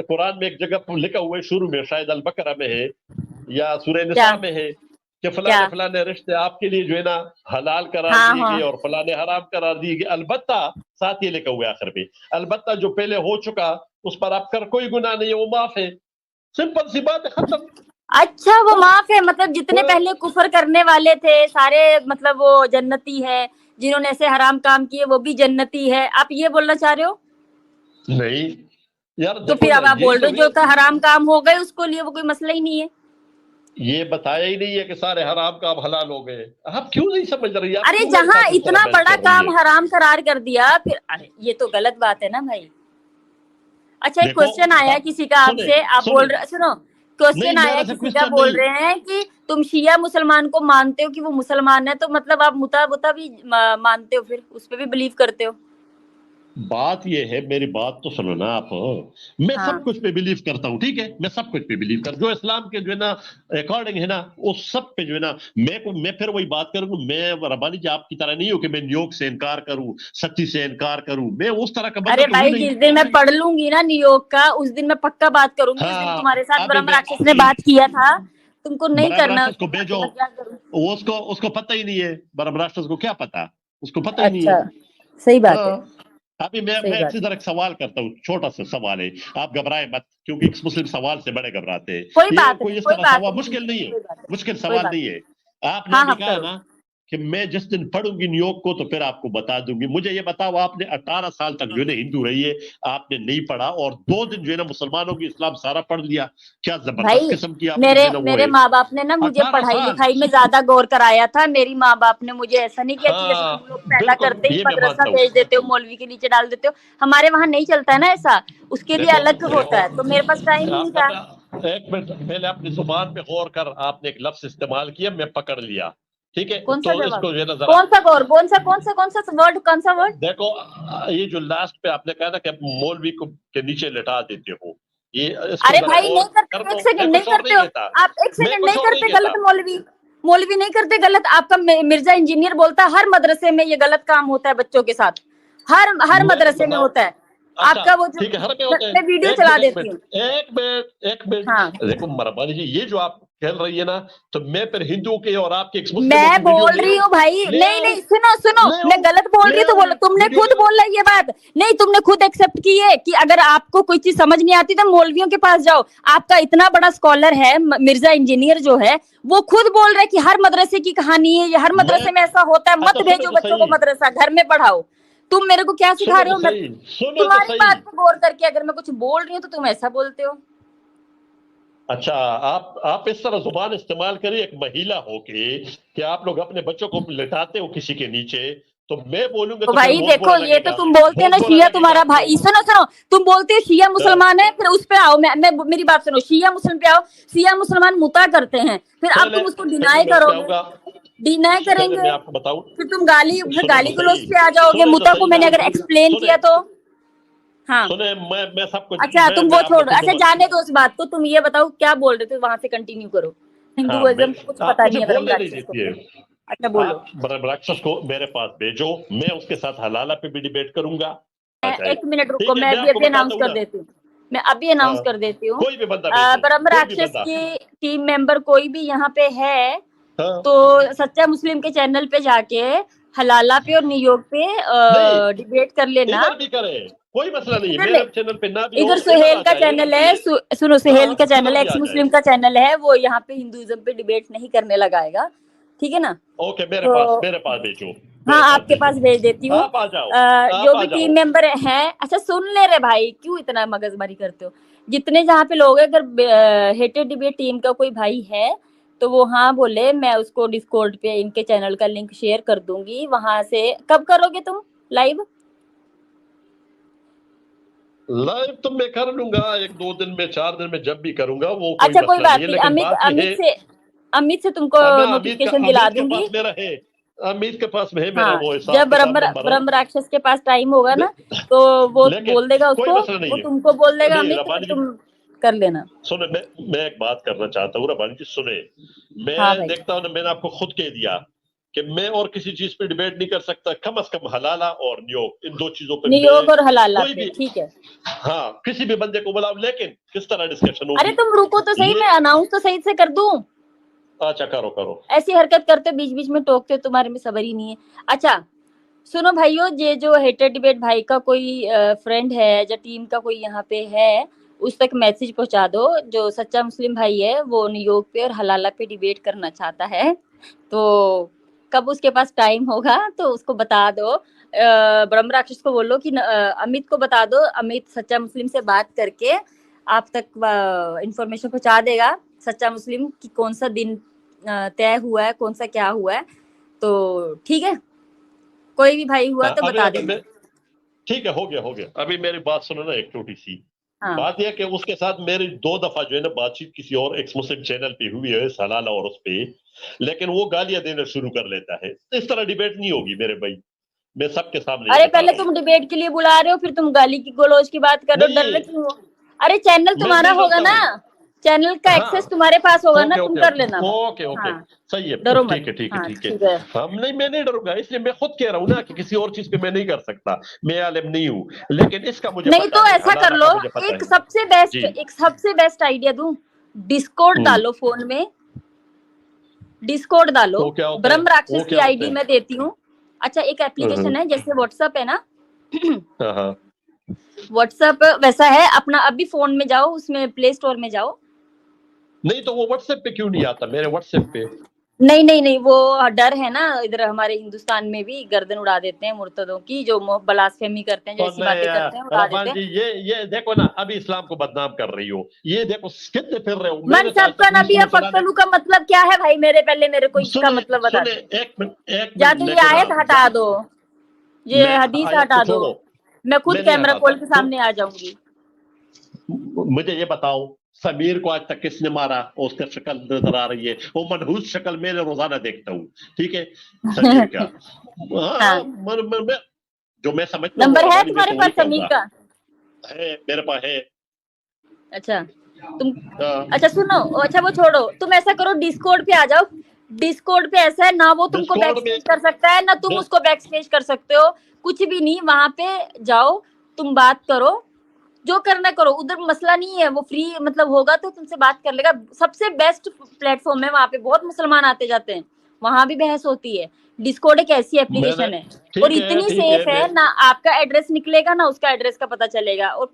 कुरान में एक जगह लिखा हुआ है, शुरू में शायद अल बकरा में है या सूरह क्या निसा में है, कि क्या? फलाने फलाने रिश्ते आपके लिए जो है ना हलाल करार हाँ दिए हाँ। गए और फलाने हराम करार दिए गए, अलबत्ता साथ ये लिखा हुआ है आखिर में, अलबत्ता जो पहले हो चुका उस पर आप कर कोई गुनाह नहीं है, वो माफ है। सिंपल सी बात है, खत्म। अच्छा वो माफ है, मतलब जितने हाँ, पहले कुफर करने वाले थे सारे, मतलब वो जन्नती है, जिन्होंने ऐसे हराम काम किए वो भी जन्नती है, आप ये बोलना चाह रहे हो? नहीं यार तो देखो फिर ना, अब आप यही बोल तो रहे हो जो का हराम काम हो गए उसको लिए वो कोई मसला ही नहीं है। ये बताया ही नहीं है कि सारे हराम काम हलाल हो गए। आप क्यों नहीं समझ रही, आप अरे क्यों मेरे जहां साथ इस तरह इतना बहस बड़ा कर रही काम है? हराम करार कर दिया फिर, अरे ये तो गलत बात है ना भाई। अच्छा एक देखो क्वेश्चन आया किसी का सुने आपसे, आप सुने, बोल रहे, सुनो, नहीं क्वेश्चन आया मेरे से किसी का, क्वेश्चन बोल नहीं। रहे हैं कि तुम शिया मुसलमान को मानते हो कि वो मुसलमान है, तो मतलब आप मुता बुता भी मानते हो, फिर उस पर भी बिलीव करते हो? बात ये है, मेरी बात तो सुनो ना आप। मैं सब हाँ। कुछ पे बिलीव करता हूँ, ठीक है, मैं सब कुछ पे बिलीव कर, जो इस्लाम के जो है ना अकॉर्डिंग है ना, उस सब पे जो है ना, मैं फिर वही बात करूँ, मैं रब्बानी जी आपकी तरह नहीं हूँ कि मैं न्यूयॉर्क से इनकार करूँ, सच्ची से इनकार करूँ, मैं उस तरह का बंदा अरे तो हूँ भाई नहीं। जिस दिन मैं पढ़ लूंगी ना न्यूयॉर्क का, उस दिन मैं पक्का बात करूंगी। उस दिन हाँ तुम्हारे साथ अभी ब्रह्म मैं राक्षस ने बात किया था, तुमको नहीं बरम करना राक्षस उसके को साथ, तो भेजो, मैं क्या करूं? वो उसको उसको पता ही नहीं है, बरम राक्षस को क्या पता, उसको पता ही नहीं है। अच्छा सही बात है, हाँ अभी मैं सही बात आपसे है। जरा एक सवाल करता हूँ, छोटा सा सवाल है, आप घबराए मत, क्योंकि एक मुस्लिम सवाल से बड़े घबराते हैं। कोई ये बात कोई नहीं, इस कोई तरह बात सवाल नहीं, मुश्किल नहीं है, कोई बात नहीं, मुश्किल कोई सवाल बात नहीं नहीं। है। आपने हाँ अभी हाँ कहा करो। ना कि मैं जिस दिन पढ़ूंगी न्यूयॉर्क को तो फिर आपको बता दूंगी। मुझे ये बताओ, आपने 18 साल तक जो है ना हिंदू रही है, आपने नहीं पढ़ा, और 2 दिन जो है ना मुसलमानों की इस्लाम सारा पढ़ लिया, क्या जबरदस्त भाई किस्म की आपकी जो मेरे है ना वो मेरे है। माँ बाप ने ना मुझे 18 पढ़ाई साल लिखाई में ज्यादा गौर कराया था। मेरी माँ बाप ने मुझे ऐसा नहीं किया कि जैसे हाँ तुम लोग पैदा बिल्कुल, करते ही ये मैं मदरसा मानता हूँ। भेज देते हो, मौलवी के नीचे डाल देते हो। हमारे वहां नहीं चलता है ना ऐसा, उसके लिए देखो अलग देखो होता है, तो मेरे पास टाइम ही नहीं आपने था। एक मिनट, मैंने अपनी जुबान पे गौर कर, आपने एक लफ्ज इस्तेमाल किया, मैं पकड़ लिया, ठीक है, कौन सा तो जवाब? इसको जो है ना जरा कौन सा गौर? कौन सा वर्ड? कौन सा वर्ड? देखो। ये जो लास्ट पे आपने कहा ना कि मौलवी को के नीचे लिटा देते हो, ये इसको अरे जरा भाई गौर नहीं करते, कर एक लो। मैं सेकंड नहीं कुछ और करते नहीं हो कहता, आप, एक मैं सेकंड कुछ नहीं और नहीं करते कहता। गलत। मौलवी मौलवी नहीं करते गलत। आपका मिर्जा इंजीनियर बोलता है हर मदरसे में ये गलत काम होता है बच्चों के साथ, हर मैं मदरसे में बताओ, होता है। अच्छा आपका वो जो, ठीक है, हर में होते मैं वीडियो हैं। एक चला मिनट एक देती हूँ। मिनट एक मिनट एक हाँ मिनट देखो मरबानी जी, ये जो आप खेल रही है ना, तो मैं फिर हिंदुओं के और आपके एक मुस्लिमों मैं की वीडियो बोल ले रही आऊं, हूँ भाई, ले नहीं आऊं, नहीं, सुनो सुनो, ले मैं आऊं, गलत बोल रही ले हूँ तो आऊं, बोलो। तुमने वीडियो खुद ले आऊं। बोला ये बात, नहीं तुमने खुद एक्सेप्ट की है कि अगर आपको कोई चीज समझ नहीं आती तो मौलवियों के पास जाओ। आपका इतना बड़ा स्कॉलर है मिर्जा इंजीनियर जो है, वो खुद बोल रहा है कि हर मदरसे की कहानी है, या हर मैं मदरसे में ऐसा होता है, अच्छा मत सुनो भेजो तो बच्चों को सही, मदरसा, घर में पढ़ाओ। तुम मेरे को क्या सिखा सुनो रहे तो हो? मैं सही, सुनो तो तुम्हारी सही। बात पे गौर करके अगर मैं कुछ बोल रही हूँ तो तुम ऐसा बोलते हो। अच्छा आप इस तरह जुबान इस्तेमाल करिए एक महिला होके कि आप लोग अपने बच्चों को लिटाते हो किसी के नीचे, तो मैं बोलूंगा तो तो भाई फिर बहुत देखो बुरा ये तो लगेगा, तुम बोलते हो ना बहुत बुरा शिया लगेगा तुम्हारा आपको। भाई, सुनो सुनो, तुम बोलते हो शिया मुसलमान है, फिर उस पे आओ, मैं मेरी बात सुनो, शिया मुस्लिम पे आओ। शिया मुसलमान मुता करते हैं, फिर अब पहले तुम उसको पहले डिनाई मैं उस पे करोगे, आऊंगा, डिनाई पहले करेंगे, मैं आपको बताऊं, फिर तुम गाली सुने तो गलोच सही, पे आ जाओगे। सुने तो मुता को सही मैंने ना, अगर एक्सप्लेन सुने किया तो हाँ। सुने, मैं सब कुछ, अच्छा तुम वो मैं आपको छोड़ो, अच्छा खुद, जाने दो उस बात को, तुम ये बताओ क्या बोल रहे थे, वहां से कंटिन्यू करो। हाँ मैं, हिंदुइज्म को कुछ आप पता मुझे नहीं है ब्रह्म बोलने नहीं राक्षस को। देती है। अच्छा बोलो। आप राक्षस को मेरे पास भेजो, मैं उसके साथ हलाला पे भी डिबेट करूंगा, आ जाए। एक मिनट रुको, ठीक है, मैं मैं अभी आपको अभी बताता अनाउंस हूँ कर ना, देती हूँ, मैं अभी अनाउंस हाँ, कर देती हूँ। कोई भी बंदा भेजो, ब्रह्म कोई भी राक्षस बंदा, की टीम मेंबर कोई भी यहाँ पे है हाँ, तो सच्चा मुस्लिम के चैनल पे जाके हलाला पे और न्यूयॉर्क पे नहीं डिबेट कर लेना। इधर भी करे, कोई मसला नहीं है, इधर मेरे ले, चैनल पे ना भी हो, इधर इधर सुहेल आ का जाए, चैनल है, सुनो सुहेल हाँ का चैनल किधर है, भी एक्स आ जाए। मुस्लिम का चैनल है, वो यहाँ पे हिंदुइज्म पे डिबेट नहीं करने लगाएगा, ठीक है ना। ओके, तो मेरे पास भेजो, हाँ मेरे पास आपके पास भेजो, भेज देती हूँ। आप आ जाओ, जो आप आ भी जाओ। टीम मेंबर हैं, अच्छा सुन ले रे भाई, क्यों इतना मगजमारी करते हो। जितने जहाँ पे लोग हैं, अगर हेटेड डिबेट टीम का कोई भाई है तो वो हाँ बोले, मैं उसको डिस्कॉर्ड पे इनके चैनल का लिंक शेयर कर दूंगी, वहां से। कब करोगे तुम लाइव? लाइव तो मैं कर लूंगा 1-2 दिन में, 4 दिन में, जब भी करूंगा वो कोई अच्छा कोई मसला नहीं बात है, नहीं, लेकिन बात ये है, अमित से तुमको मैं नोटिफिकेशन दिला अमित के दूंगी। पास मेरा है, अमित के पास है मेरा हाँ वो जब हिसाब किताब नंबर है, ब्रह्म राक्षस के पास टाइम होगा ना तो वो लेकिन बोल देगा कोई उसको, मसला नहीं वो है। तुमको बोल देगा नहीं अमित, रब्बानी जी, तुम कर लेना। सुने, मैं एक बात करना चाहता हूँ रब्बानी जी, सुने, हाँ मैं भाई, देखता हूँ ना, मैंने आपको खुद कह दिया कि मैं और किसी चीज पे डिबेट नहीं कर सकता, कम से कम हलाला और न्यूयॉर्क, इन 2 चीजों पे न्यूयॉर्क और हलाला कोई पे भी, ठीक है। हाँ किसी भी बंदे को बुलाओ, लेकिन किस तरह डिस्कशन अरे होगी तुम रुको तो सही, ये, मैं अनाउंस तो सही से कर दूं। अच्छा करो करो। ऐसी हरकत करते बीच बीच में टोकते हो, तुम्हारे में सबर ही नहीं है। अच्छा सुनो भाइयों, ये जो हेटेड डिबेट भाई का कोई फ्रेंड है या टीम का कोई यहाँ पे है, उस तक मैसेज पहुंचा दो, जो सच्चा मुस्लिम भाई है वो न्यूयॉर्क पे और हलाला पे डिबेट करना चाहता है, तो कब उसके पास टाइम होगा तो उसको बता दो। ब्रह्म राक्षस को बोलो कि अमित को बता दो, अमित सच्चा मुस्लिम से बात करके आप तक इंफॉर्मेशन पहुंचा देगा, सच्चा मुस्लिम की कौन सा दिन तय हुआ है, कौन सा क्या हुआ है, तो ठीक है। कोई भी भाई हुआ तो बता देना। ठीक है, हो गया। अभी मेरी बात सुनो ना, एक छोटी सी हाँ बात यह कि उसके साथ मेरी 2 दफा जो है ना बातचीत किसी और एक्स मुस्लिम चैनल पे हुई है, हलाला और उस पे, लेकिन वो गालियां देना शुरू कर लेता है। इस तरह डिबेट नहीं होगी मेरे भाई, मैं सबके सामने अरे बता पहले रहा हूं। तुम डिबेट के लिए बुला रहे हो, फिर तुम गाली की गलौज की बात कर रहे हो, डर रहे नहीं, क्यों हो? अरे चैनल मैं तुम्हारा नहीं होगा डरता ना, हूं। चैनल का हाँ, एक्सेस तुम्हारे पास होगा ना, ओके तुम ओके कर लेना बात। ओके ओके, हाँ सही है, डरो मत। ठीक हाँ है। ठीक है। हम नहीं, मैं नहीं डरूंगा, इसलिए मैं खुद कह रहा हूं ना कि किसी और चीज पे मैं नहीं कर सकता, मैं आलिम नहीं हूं, लेकिन इसका मुझे नहीं पता तो है, ऐसा कर हलाला लो, का मुझे पता है। जी, एक सबसे बेस्ट आइडिया दूं, डिस्कॉर्ड हम्म, डालो फोन में, डिस्कॉर्ड डालो, वो क्या होता है, ब्रह्म वो राक्षस की क्या होता आईडी है? मैं देती हूँ। अच्छा एक एप्लीकेशन है जैसे व्हाट्सएप है ना, हाँ, व्हाट्सएप वैसा है अपना, अभी फोन में जाओ, उसमें प्ले स्टोर में जाओ। नहीं तो वो व्हाट्सएप पे क्यों नहीं आता मेरे व्हाट्सएप पे? नहीं वो डर है ना, इधर हमारे हिंदुस्तान में भी गर्दन उड़ा देते हैं मुर्तदों की, जो ब्लास्फेमी करते हैं, जो तो ऐसी बातें करते हैं, उड़ा रब्बान देते जी, हैं। ये देखो ना, अभी इस्लाम को बदनाम कर रही हो, ये देखो कितने फिर रहे हो, मन मैंने तो आज सबका तक नबी है, पख्तलू का मतलब क्या है भाई, मेरे को इसका मतलब बता सुने, दो। एक मिनट जाके ये देखो ना, आयत हटा दो, ये मैं हदीस आयत को हटा दो, छोड़ो, मैं खुद मैं नहीं कैमरा हटाता, खोल के सामने आ जाऊंगी। मुझे ये बताओ, समीर को आज तक किसने मारा? उसका शक्ल नजर आ रही है, वो मनहूस शक्ल मैंने रोजाना देखता हूँ, ठीक है, समीर का। हाँ जो मैं समझता हूँ नंबर है रब्बानी, मैं तुम्हारे तो पास वही समीर कहूंगा, का? है मेरे पास है। अच्छा तुम, हाँ, अच्छा सुनो, अच्छा वो छोड़ो, तुम ऐसा करो डिस्कॉर्ड पे आ जाओ। डिस्कॉर्ड पे ऐसा है ना, वो तुमको डिस्कॉर्ड में बैकस्टेज कर सकता है ना तुम उसको बैकस्टेज कर सकते हो, कुछ भी नहीं, वहां पे जाओ, तुम बात करो, जो करना करो, उधर मसला नहीं है, वो फ्री मतलब होगा तो तुमसे बात कर लेगा। सबसे बेस्ट प्लेटफॉर्म है, वहां पे बहुत मुसलमान आते जाते हैं, वहां भी बहस होती है। डिस्कॉर्ड एक ऐसी मैंने, एप्लीकेशन है और इतनी सेफ मैं, है ना, आपका एड्रेस निकलेगा ना उसका एड्रेस का पता चलेगा, और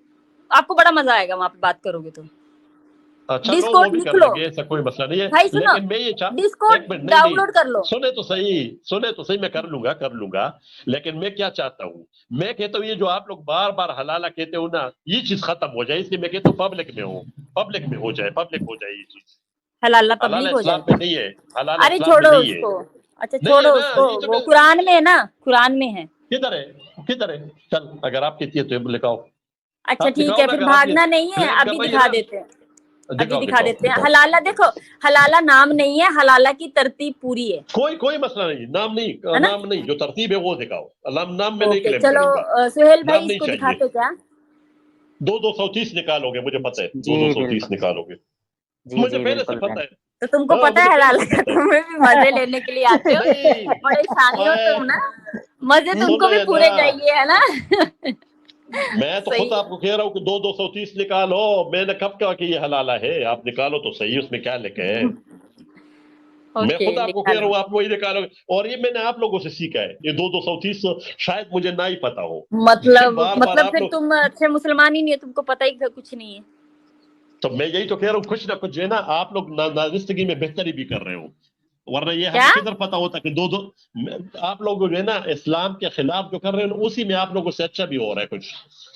आपको बड़ा मजा आएगा वहां पे बात करोगे तो। अच्छा लो, वो डिस्कॉर्ड भी लिख कर लो लेंगे, ऐसा कोई मसला नहीं है, भाई, सुनो, लेकिन मैं ये डिस्कॉर्ड एक मिनट, डाउनलोड कर लो। सुने तो सही, मैं कर लूंगा, लेकिन मैं क्या चाहता हूँ, मैं कहता हूँ ये जो आप लोग बार बार हलाला कहते हो ना, ये चीज खत्म हो जाए, इसलिए मैं कहता हूँ पब्लिक में हो जाए ये चीज। हलाला हलाला पब्लिक हो इस्लाम जाए, में नहीं है, हलाला अरे इस्लाम में छोड़ो नहीं है। उसको, अच्छा नहीं छोड़ो है ना, उसको, ये तो वो मैं- कुरान में है ना, कुरान में है। किधर है चल, अगर आप कहती है तो लिखाओ। अच्छा आप ठीक दिखाओ है, ना, फिर अगर आप भागना नहीं है, क्लेम कर अभी रही है दिखा ना, देते हैं, अभी दिखाओ दिखा देते हैं। दिखाओ। हलाला देखो, हलाला नाम नहीं है, हलाला की तरतीब पूरी है, कोई मसला नहीं, नाम नहीं, है ना? नाम नहीं, जो तरतीब है वो दिखाओ। नाम में नहीं ओके क्लेम चलो, करूंगा, सुहेल भाई नाम नहीं इसको चाहिए। दिखाते क्या? 230 निकालोगे, मुझे पता है, जी 230 बिल्कुल, निकालोगे, जी मुझे जी पहले से बिल्कुल पता बहन। है। तो तुमको हाँ, पता मुझे है पहले हलाला से का, पता है। तुम्हें भी मजे लेने के लिए आते हो, नहीं, बड़े शानी हो तुम ना, मजे तुमको सुनो भी है पूरे ना, चाहिए, है ना? मैं तो सही खुद आपको कह रहा हूँ कि 230 निकालो। मैंने कब कहा कि ये हलाला है? आप निकालो तो सही, उसमें क्या लिखे है। मैं ओके खुद आपको कह रहा निकालो। हूँ, आप वही निकालोगे। और ये मैंने आप लोगों से सीखा है, ये 230 शायद मुझे ना ही पता हो। बार बार आप फिर लोग, तुम अच्छे मुसलमान ही नहीं हो, तुमको पता ही कुछ नहीं है। तो मैं यही तो कह रहा हूँ, कुछ ना कुछ जो है ना, आप लोग नाजिस्तगी में बेहतरी भी कर रहे हो, वरना ये क्या? हमें किधर पता होता कि आप लोग जो है ना इस्लाम के खिलाफ जो कर रहे हो, उसी में आप लोगों से अच्छा भी हो रहा है कुछ।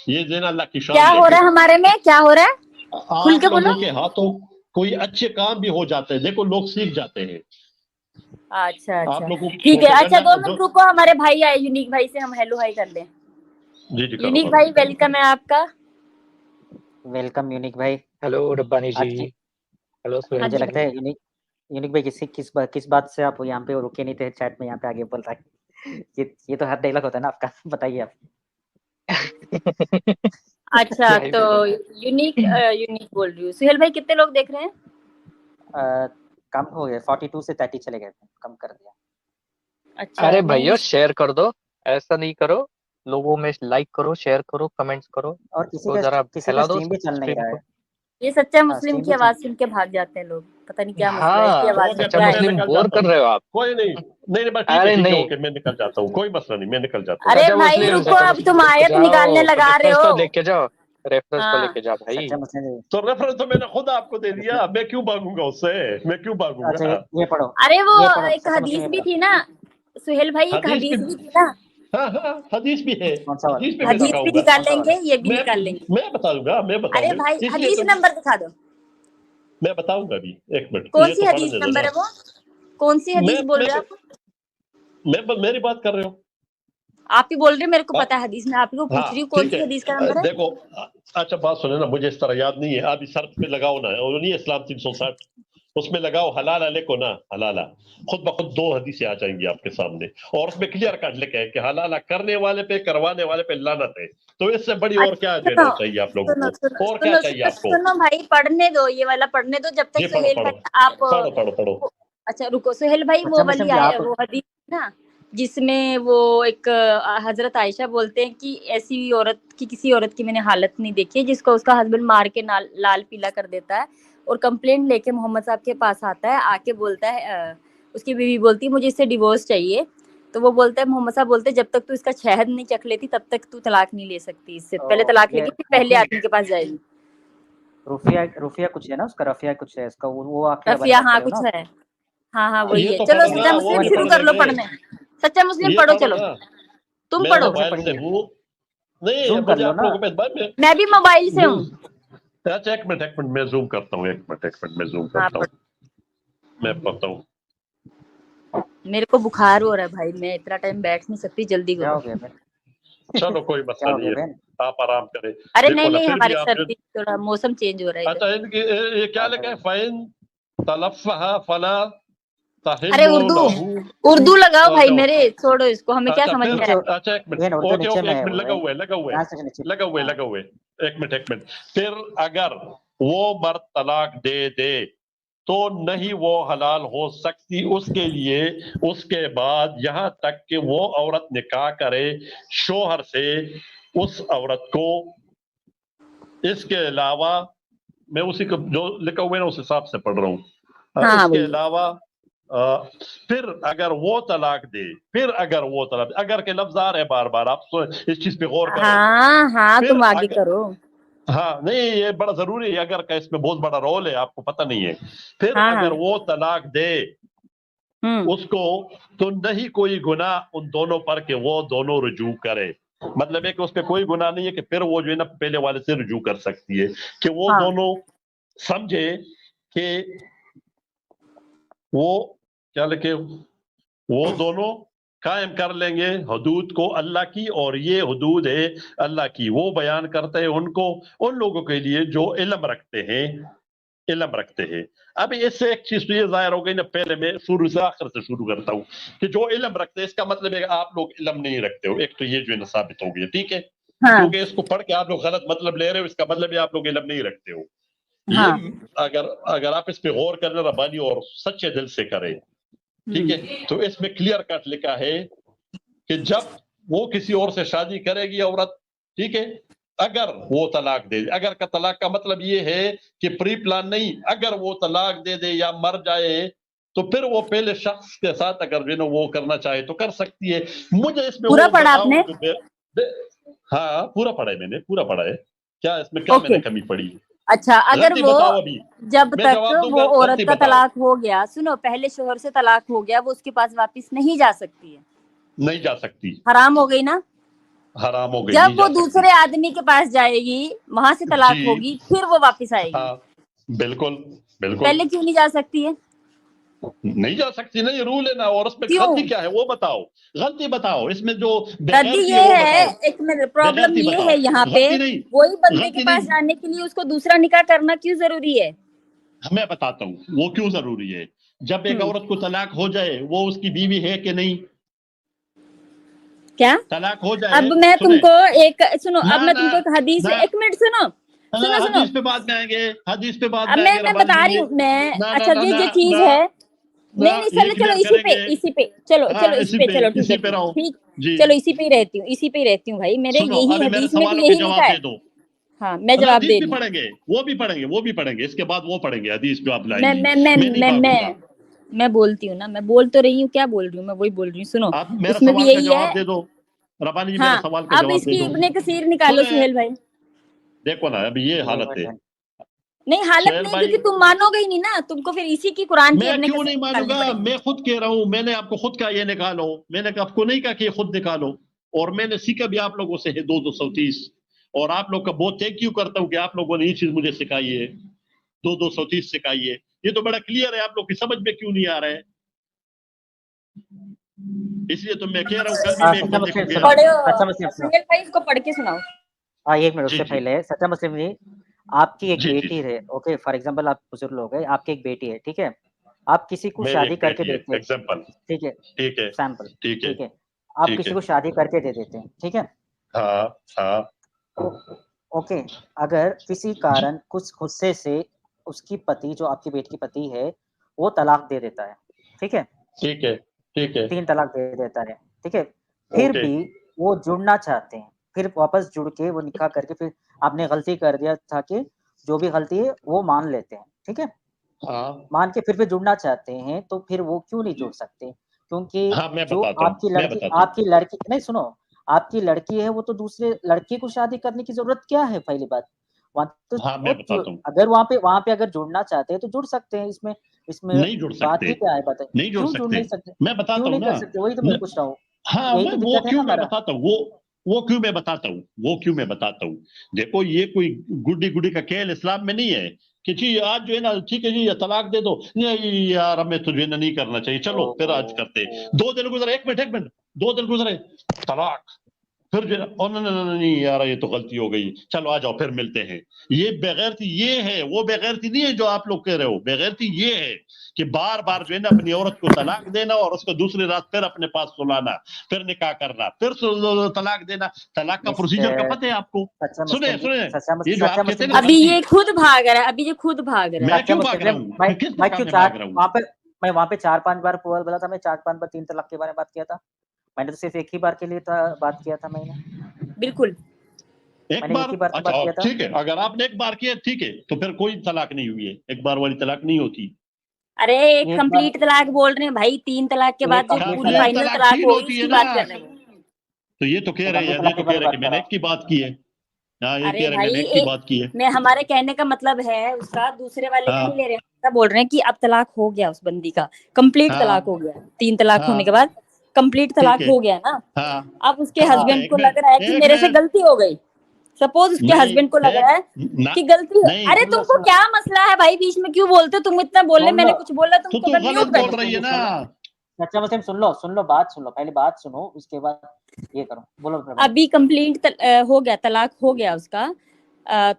ये जो है ना अल्लाह की शान क्या हो रहा है हमारे में, क्या हो रहा है? खुल आप के बोलो। लोगों के हाथों कोई अच्छे काम भी हो जाते हैं, देखो लोग सीख जाते हैं। अच्छा आप अच्छा लोगों ठीक है। अच्छा 2 प्रोपेगेंडा मिनट रुको, हमारे भाई आए, यूनिक भाई से हम हेलो हाई कर लें। जी करो यूनिक करो। भाई वेलकम है आपका। वेलकम यूनिक भाई। हेलो रब्बानी जी। आज की हेलो सुहेल हाँ मुझे जी लगता है यूनिक भाई किस बात से आप यहाँ पे रुके नहीं थे, चैट में यहाँ पे आगे बोल रहा है। ये तो हर डायलॉग होता है ना आपका, बताइए आप। अच्छा क्या ही तो बोलो। यूनिक बोल रही हूँ। सुहेल भाई कितने लोग देख रहे हैं? कम हो गया, 42 से 30 चले गए, कम कर दिया। अच्छा अरे नहीं, भैया शेयर कर दो, ऐसा नहीं करो, लोगों में लाइक करो, शेयर करो, कमेंट्स करो, और तो जरा किसी का फैला दो स्ट्रीम भी चल नहीं स्ट्रीम रहा को। है। ये सच्चा मुस्लिम स्ट्रीम की भी चल, आवाज सुन के भाग जाते हैं लोग, पता नहीं क्या मसला है, इसकी हाँ, आवाज ओके, में सच्चा फिर क्या मैं है। मुस्लिम निकल बोर जाता कर हूँ। रहे हो आप। कोई नहीं, नहीं बस ठीक अरे है नहीं, ओके, मैं निकल जाता हूँ, कोई मसला नहीं, मैं निकल जाता हूँ। अरे सच्चा भाई मुस्लिम, रुको, सच्चा अब तुम मुस्लिम लेके आयत निकालने जाओ, लगा रहे रेफरेंस हो। तो लेके जाओ, रेफरेंस तो हाँ लेके जाओ भाई। सच्चा मुस्लिम। तो रेफरेंस तो मैंने खुद आपको दे दिया, मैं क्यों भागूंगा उससे, मैं क्यों भागूंगा। अच्छा ये पढ़ो, अरे वो ये पढ़ो, एक सच्चा हदीस मुस्लिम भी ये पढ़ो। थी ना सुहेल भाई, एक हदीस हदीस भी, भी थी ना, हाँ हदीस भी है, कौन सा वाला? हदीस पे मैं हदीस भी दिखाऊंगा। निकाल कौन सा वाला? लेंगे, ये भी मैं निकाल लेंगे। मैं बता दूंगा, मैं अरे बताऊंगा, भाई इसलिए हदीस तो नंबर दिखा दो, मैं बताऊंगा अभी, एक मिनट, कौन ये सी तो हदीस पढ़ने दो नंबर ना। है वो, कौन सी हदीस बोल रहे हो आप? मैं मेरी बात कर रहे हो आप ही बोल रहे हो, मेरे को आप? पता है हदीस, मैं आप ही को पूछ रही हाँ हूँ कौन ठीक सी है, हदीस का नंबर है। देखो अच्छा बात सुने ना, मुझे इस तरह याद नहीं है, अभी सर्च पे लगाओ ना, और नहीं इस्लाम 360, उसमें लगाओ हलाला लिखो ना, हलाला, खुद ब खुद 2 हदीसें आ जाएंगी आपके सामने, और उसमें क्लियर कट लिखा है कि हलाला करने वाले पे, करवाने वाले पे लानत है। तो इससे बड़ी और क्या अच्छा देना चाहिए आप लोगों सुनो को, सुनो और क्या सुनो चाहिए सुनो आपको। सुनो भाई, पढ़ने दो, ये वाला पढ़ने दो जब ये तक पढ़ो सुहेल पढ़ो भाई आप पढ़ो पढ़ो पढ़ो। अच्छा रुको सुहेल भाई, सच्चा वो वाली मुस्लिम जी आया आप, वो हदीस ना, जिसमें वो एक हजरत आयशा बोलते हैं कि ऐसी औरत की, किसी औरत की मैंने हालत नहीं देखी है जिसको उसका हस्बैंड मार के लाल पीला कर देता है, और कंप्लेंट लेके मोहम्मद साहब के पास आता है, आके बोलता है उसकी बीवी बोलती है मुझे इससे डिवोर्स चाहिए, तो वो बोलता है, मोहम्मद साहब बोलते हैं जब तक तू इसका शहद नहीं चख लेती तब तक तू तलाक नहीं ले सकती, इससे पहले तलाक ये लेगी फिर पहले आदमी के पास जाएगी। रुफिया कुछ है ना उसका, रफिया कुछ है इसका, वो आखिरी रफिया बात हाँ कर रहे हो कुछ ना? है, हाँ वही ये है। तो चलो पढ़ो सच्चा ना, वो मुस्लिम भी शुरू पढ़ कर लो लेंगे, पढ़ने, सच्चा मुस्लिम ये पढ़ो पढ़ो चलो, ना। तुम मैं पढ़ो। मोबाइल से हूँ, नहीं जूम कर मुझे लो आप ना। लोगों को मैं भी मोबाइल से हूँ। अच्छा एक मिनट मैं जूम करता हूँ, एक मिनट मैं जूम हाँ करता हूँ, मैं पढ़ता हूँ। मेरे को बुखार हो रहा है भाई, मैं इतना टाइम बैठ नहीं सकती, जल्दी क्या करो। हो गया बहन? चलो कोई क्या मसला हो नहीं गया है, बहन? आप आराम करें। अरे देखो नहीं ना नहीं, फिर भी हमारे आप जो, सर्दी थोड़ा मौसम चेंज हो रहा है अच्छा इधर। इनकी ये क्या लिखा है, फाइन तलफ़हा फला अरे तहिल्लु उर्दू, लहू। उर्दू लगाओ भाई अच्छा मेरे, छोड़ो इसको, हमें क्या अच्छा समझ फिर में आया। अच्छा एक मिनट, बहन उर्दू ओके नीचे ओके में एक है मिनट, वो लगा हुआ है यहाँ से नीचे। हाँ। लगा हुआ है, एक मिनट। फिर अगर वो मर्द तलाक दे दे तो नहीं वो हलाल हो सकती उसके लिए उसके बाद, यहाँ तक कि वो औरत निकाह करे शोहर से उस औरत को। इसके अलावा मैं उसी को जो लिखा हुआ है ना उस हिसाब से पढ़ रहा हूँ। हाँ इसके वही। अलावा फिर अगर वो तलाक दे, अगर के लफ्ज आ रहे हैं बार बार, आप इस चीज पे गौर करें। हाँ फिर तुम आगे करो। हाँ नहीं ये बड़ा जरूरी है, अगर का इसमें बहुत बड़ा रोल है, आपको पता नहीं है। फिर हाँ अगर वो तलाक दे उसको, तो नहीं कोई गुनाह उन दोनों पर कि वो दोनों रुजू करे। मतलब है कि उस पर कोई गुनाह नहीं है कि फिर वो जो है ना पहले वाले से रुजू कर सकती है, कि वो हाँ। दोनों समझे कि वो क्या लिखे, वो दोनों कायम कर लेंगे हदूद को अल्लाह की, और ये हदूद है अल्लाह की, वो बयान करते हैं उनको, उन लोगों के लिए जो इल्म रखते हैं। अब इससे एक चीज तो ये जाहिर हो गई ना, पहले मैं शुरू से आखिर से शुरू करता हूँ कि जो इल्म रखते हैं इसका मतलब है कि आप लोग इल्म नहीं रखते हो। एक तो ये जो है ना साबित हो गया, ठीक है, क्योंकि इसको पढ़ के आप लोग गलत मतलब ले रहे हो, इसका मतलब है आप लोग इल्म नहीं रखते हो। ये अगर आप इस पे गौर करें रब्बानी और सच्चे दिल से करें, ठीक है, तो इसमें क्लियर कट लिखा है कि जब वो किसी और से शादी करेगी औरत, ठीक है, अगर वो तलाक दे, अगर का तलाक का मतलब ये है कि प्री प्लान नहीं, अगर वो तलाक दे दे या मर जाए तो फिर वो पहले शख्स के साथ अगर जो वो करना चाहे तो कर सकती है। मुझे इसमें पूरा पढ़ा आपने? हाँ पूरा पढ़ा है मैंने, पूरा पढ़ा है। क्या इसमें क्या मैंने कमी पड़ी? अच्छा, अगर वो जब तक वो औरत का तलाक हो गया, सुनो, पहले शोहर से तलाक हो गया, वो उसके पास वापस नहीं जा सकती है? नहीं जा सकती, हराम हो गई ना, हराम हो गई। जब वो दूसरे आदमी के पास जाएगी, वहां से तलाक होगी, फिर वो वापस आएगी। हाँ, बिल्कुल बिल्कुल। पहले क्यों नहीं जा सकती है? नहीं जा सकती ना, ये रूल है ना। और उसमें गलती क्या है वो बताओ, गलती बताओ इसमें। जो गलती ये है, एक मिनट, प्रॉब्लम ये है यहाँ पे, वही बंदे के पास जाने के लिए उसको दूसरा निकाह करना क्यों जरूरी है? मैं बताता हूँ वो क्यों जरूरी है। जब एक औरत को तलाक हो जाए, वो उसकी बीवी है कि नहीं? क्या तलाक हो जाए? अब मैं तुमको एक सुनो, अब मैं तुमको एक हदीस, एक मिनट सुनो, हदीस पे बात में आएंगे, हदीस पे बात में मैं बता रही हूँ मैं। अच्छा, ये चीज है, नहीं चलो इसी पे इसी पे चलो ठीक चलो इसी पे ही रहती हूँ भाई, मेरे यही हदीस में भी यही लिखा है। हाँ, मैं जवाब दे रही हूँ। वो भी पढ़ेंगे इसके बाद वो पढ़ेंगे हदीस जो आप लाएंगे। मैं बोलती हूँ ना, मैं बोल तो रही हूँ, क्या बोल रही हूँ, मैं वही बोल रही हूँ। सुनो, इसमें भी यही है। दे दो रब्बानी जी, मेरा सवाल का जवाब दे दो। अब इसकी इब्ने कसीर निकालो सुहेल भाई। देखो ना, अभी ये हालत है। नहीं, हालत नहीं, क्योंकि तुम मानोगे ही नहीं ना, तुमको फिर इसी की कुरान की। मैं क्यों नहीं मानूंगा? मैं खुद कह रहा हूँ, मैंने आपको खुद का ये निकालो, मैंने आपको नहीं कहा कि खुद निकालो। और मैंने सीखा भी आप लोगों से है 230, और आप लोग का बहुत थैंक यू करता हूँ कि आप लोगों ने ये चीज मुझे सिखाई है, 230 सिखाई है। ये तो बड़ा क्लियर है, आप लोग की समझ में क्यों नहीं आ रहा है? इसलिए तो मैं कह रहा हूँ कल भी मैं भाई इसको पढ़ के सुनाओ। हाँ, एक मिनट, उससे पहले सच्चा मुस्लिम जी, आपकी एक बेटी है, ओके, फॉर एग्जांपल आप बुजुर्ग लोग हैं, आपकी एक बेटी है, ठीक है, आप किसी को शादी करके देते हैं, एग्जांपल, ठीक है, सैंपल, ठीक है, आप किसी को शादी करके दे देते हैं, ठीक है, हाँ, ओके, अगर किसी कारण कुछ गुस्से से उसकी पति, जो आपकी बेटी की पति है, वो तलाक दे देता है, ठीक है, 3 तलाक दे देता है, ठीक है, फिर भी वो जुड़ना चाहते हैं, फिर वापस जुड़ के वो निकाह करके, फिर आपने गलती कर दिया था कि जो भी गलती है वो मान लेते हैं, ठीक है, मान के फिर जुड़ना चाहते हैं, तो फिर वो क्यों नहीं जुड़ सकते? क्योंकि जो आपकी लड़की नहीं, सुनो, आपकी लड़की है, वो तो दूसरे लड़के को शादी करने की जरूरत क्या है? पहली बात, अगर वहाँ पे अगर जुड़ना चाहते हैं तो जुड़ सकते हैं। इसमें नहीं जुड़ सकते, बात ही क्या है? बताइए, नहीं जुड़ सकते। मैं बताता हूँ ना, वही तो मैं पूछ रहा हूँ। हाँ, वो क्यों मैं बताता हूँ, वो क्यों मैं बताता हूँ। देखो, ये कोई गुड्डी का खेल इस्लाम में नहीं है कि जी आज जो है ना, ठीक है जी तलाक दे दो, नहीं यार हमें तुझे नहीं करना चाहिए, चलो फिर आज करते। 2 दिन गुजरे, एक मिनट 2 दिन गुजरे, तलाक, फिर जो नहीं यार ये तो गलती हो गई, चलो आ जाओ फिर मिलते हैं। ये बेगैरती ये है, वो बेगैरती नहीं है जो आप लोग कह रहे हो। बेगैरती ये है कि बार बार जो है ना अपनी औरत को तलाक देना और उसको दूसरी रात फिर अपने पास सुलाना, फिर निकाह करना, फिर तलाक देना। तलाक का प्रोसीजर का पता है आपको? सुने ये जो आप कहते हैं, अभी ये खुद भाग रहा है, मैं क्यों भाग रहा हूँ? मैं वहाँ पे 4-5 बार बोला था, मैं 4-5 बार 3 तलाक के बारे में बात किया था। मैंने तो सिर्फ एक ही बार के लिए बात किया था मैंने, बिल्कुल एक बार बात किया था। ठीक है, अगर आपने एक बार किया ठीक है, तो फिर कोई तलाक नहीं हुई है, एक बार वाली तलाक नहीं होती। अरे एक कंप्लीट तलाक बोल रहे हैं भाई, 3 तलाक के बाद जो पूरी फाइनल तलाक होती है, बात कर रहे हैं। तो ये तो कह रहे हैं, तो कह रहे कि मैंने एक की बात की है। हाँ, ये कह रहे हैं मैंने एक की बात की है। मैं, हमारे कहने का मतलब है उसका दूसरे वाले का नहीं ले रहे हैं, बोल रहे हैं कि अब तलाक हो गया उस बंदी का, कंप्लीट तलाक हो गया, 3 तलाक होने के बाद कंप्लीट तलाक हो गया ना। अब उसके हस्बैंड को लग रहा है कि मेरे से गलती हो गई, सपोज उसके हस्बैंड को लग रहा है कि गलती हो। अरे तुमको क्या मसला है भाई, बीच में क्यों बोलते हो? तुम इतना बोले, मैंने कुछ बोला, तुमको म्यूट कर रही है ना। सच्चा मुस्लिम सुन लो, बात सुन लो, पहले बात सुनो, उसके बाद ये करो, बोलो। अभी कंप्लीट हो गया, तलाक हो गया उसका।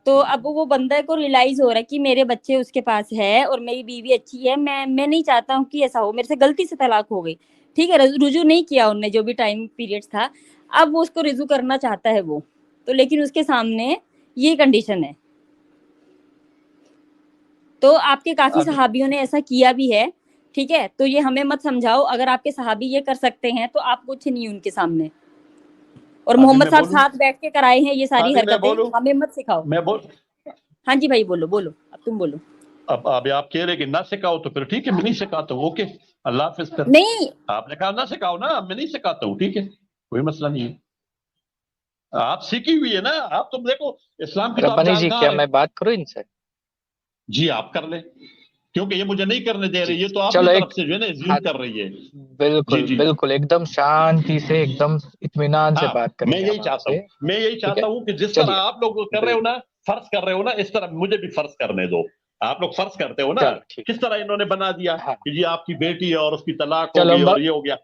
तो अब वो बंदा को रियलाइज हो रहा है कि मेरे बच्चे उसके पास है और मेरी बीवी अच्छी है, मैं नहीं चाहता हूँ कि ऐसा हो, मेरे से गलती से तलाक हो गई, ठीक है, रुजू नहीं किया उनने जो भी टाइम पीरियड था, अब वो उसको रिजू करना चाहता है वो, तो लेकिन उसके सामने ये कंडीशन है। तो आपके काफी सहाबियों ने ऐसा किया भी है, ठीक है, तो ये हमें मत समझाओ, अगर आपके सहाबी ये कर सकते हैं तो आप कुछ नहीं उनके सामने। और मोहम्मद साहब साथ बैठ के कराए हैं ये सारी हरकतें, हमें मत सिखाओ। हाँ जी भाई, बोलो अब तुम बोलो। अब आप कह रहे कि ना सिखाओ, तो फिर ठीक है, मैं नहीं सिखाता हूँ, ओके, अल्लाह हाफिज। फिर नहीं, आपने कहा ना सिखाओ ना, मैं नहीं सिखाता हूँ, ठीक है, कोई मसला नहीं है, आप सीखी हुई है ना, आप तो देखो इस्लाम की तो आप रब्बानी जी, क्या मैं बात करूं इनसे? जी आप कर ले, क्योंकि ये मुझे नहीं करने दे रही है, तो आपकी तरफ से जो है ना ज़ूम कर रही है। बिल्कुल बिल्कुल, एकदम शांति से, एकदम इत्मीनान से बात करें। मैं यही चाहता हूँ कि जिस तरह आप लोग कर रहे हो ना, फर्ज कर रहे हो ना, इस तरह मुझे भी फर्ज करने दो। आप लोग फर्ज करते हो ना, किस तरह इन्होंने बना दिया कि जी आपकी बेटी है और उसकी तलाक हो गई और ये हो गया।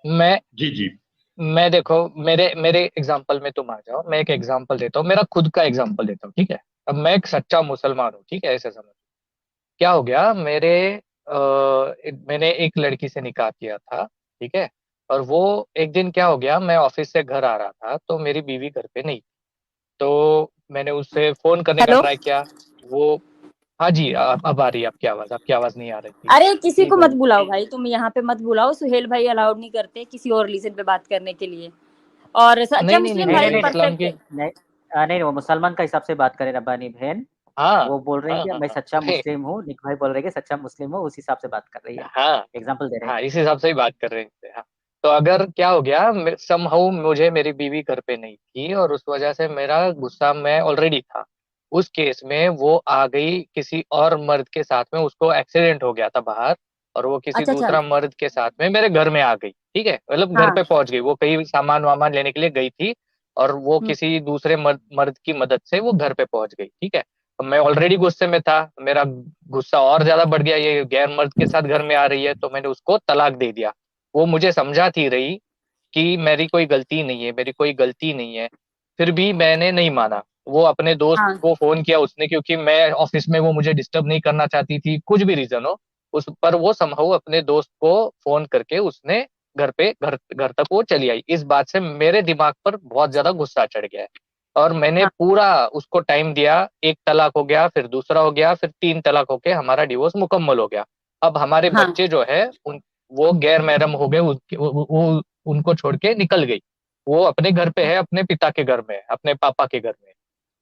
मैं देखो, मेरे एग्जाम्पल में तुम आ जाओ, मैं एक एग्जाम्पल देता हूँ, मेरा खुद का एग्जाम्पल देता हूँ, ठीक है। अब मैं एक सच्चा मुसलमान हूँ, ठीक है, ऐसे समझ। क्या हो गया, मैंने एक लड़की से निकाह किया था, ठीक है, और वो एक दिन क्या हो गया, मैं ऑफिस से घर आ रहा था, तो मेरी बीवी घर पे नहीं, तो मैंने उससे फोन करने का ट्राई किया, वो हाँ जी, अब आ रही है आपकी आवाज नहीं आ रही थी। अरे किसी को मत बुलाओ भाई, तुम यहाँ पे मत बुलाओ, सुहेल भाई अलाउड नहीं करते किसी और रीजन पे बात करने के लिए। और सच्चा मुस्लिम भाई परफेक्ट है। नहीं, वो मुसलमान का हिसाब से बात करे रब्बानी बहन, वो बोल रहे हैं कि मैं सच्चा मुस्लिम हूँ, निक भाई बोल रहे हैं कि सच्चा मुस्लिम हूँ, उस हिसाब से बात कर रही है। हाँ, एग्जांपल दे रहे हैं। हाँ, इस हिसाब से ही बात कर रहे हैं। हाँ, तो अगर क्या हो गया, समहाउ मुझे मेरी बीवी घर पे नहीं थी और उस वजह से मेरा गुस्सा मैं ऑलरेडी था, उस केस में वो आ गई किसी और मर्द के साथ में, उसको एक्सीडेंट हो गया था बाहर, और वो किसी दूसरा मर्द के साथ में मेरे घर में आ गई, ठीक है, मतलब घर पे पहुंच गई, वो कहीं सामान वामान लेने के लिए गई थी और वो किसी दूसरे मर्द की मदद से वो घर पे पहुंच गई, ठीक है। मैं ऑलरेडी गुस्से में था, मेरा गुस्सा और ज्यादा बढ़ गया, ये गैर मर्द के साथ घर में आ रही है, तो मैंने उसको तलाक दे दिया। वो मुझे समझाती रही कि मेरी कोई गलती नहीं है, फिर भी मैंने नहीं माना। वो अपने दोस्त को फोन किया उसने, क्योंकि मैं ऑफिस में, वो मुझे डिस्टर्ब नहीं करना चाहती थी, कुछ भी रीजन हो उस पर, वो समहाउ अपने दोस्त को फोन करके उसने घर तक वो चली आई। इस बात से मेरे दिमाग पर बहुत ज्यादा गुस्सा चढ़ गया है और मैंने पूरा उसको टाइम दिया, एक तलाक हो गया, फिर दूसरा हो गया, फिर 3 तलाक होके हमारा डिवोर्स मुकम्मल हो गया। अब हमारे बच्चे जो है वो गैर महरम हो गए, वो उनको छोड़ के निकल गई, वो अपने घर पे है, अपने पिता के घर में, अपने पापा के घर में।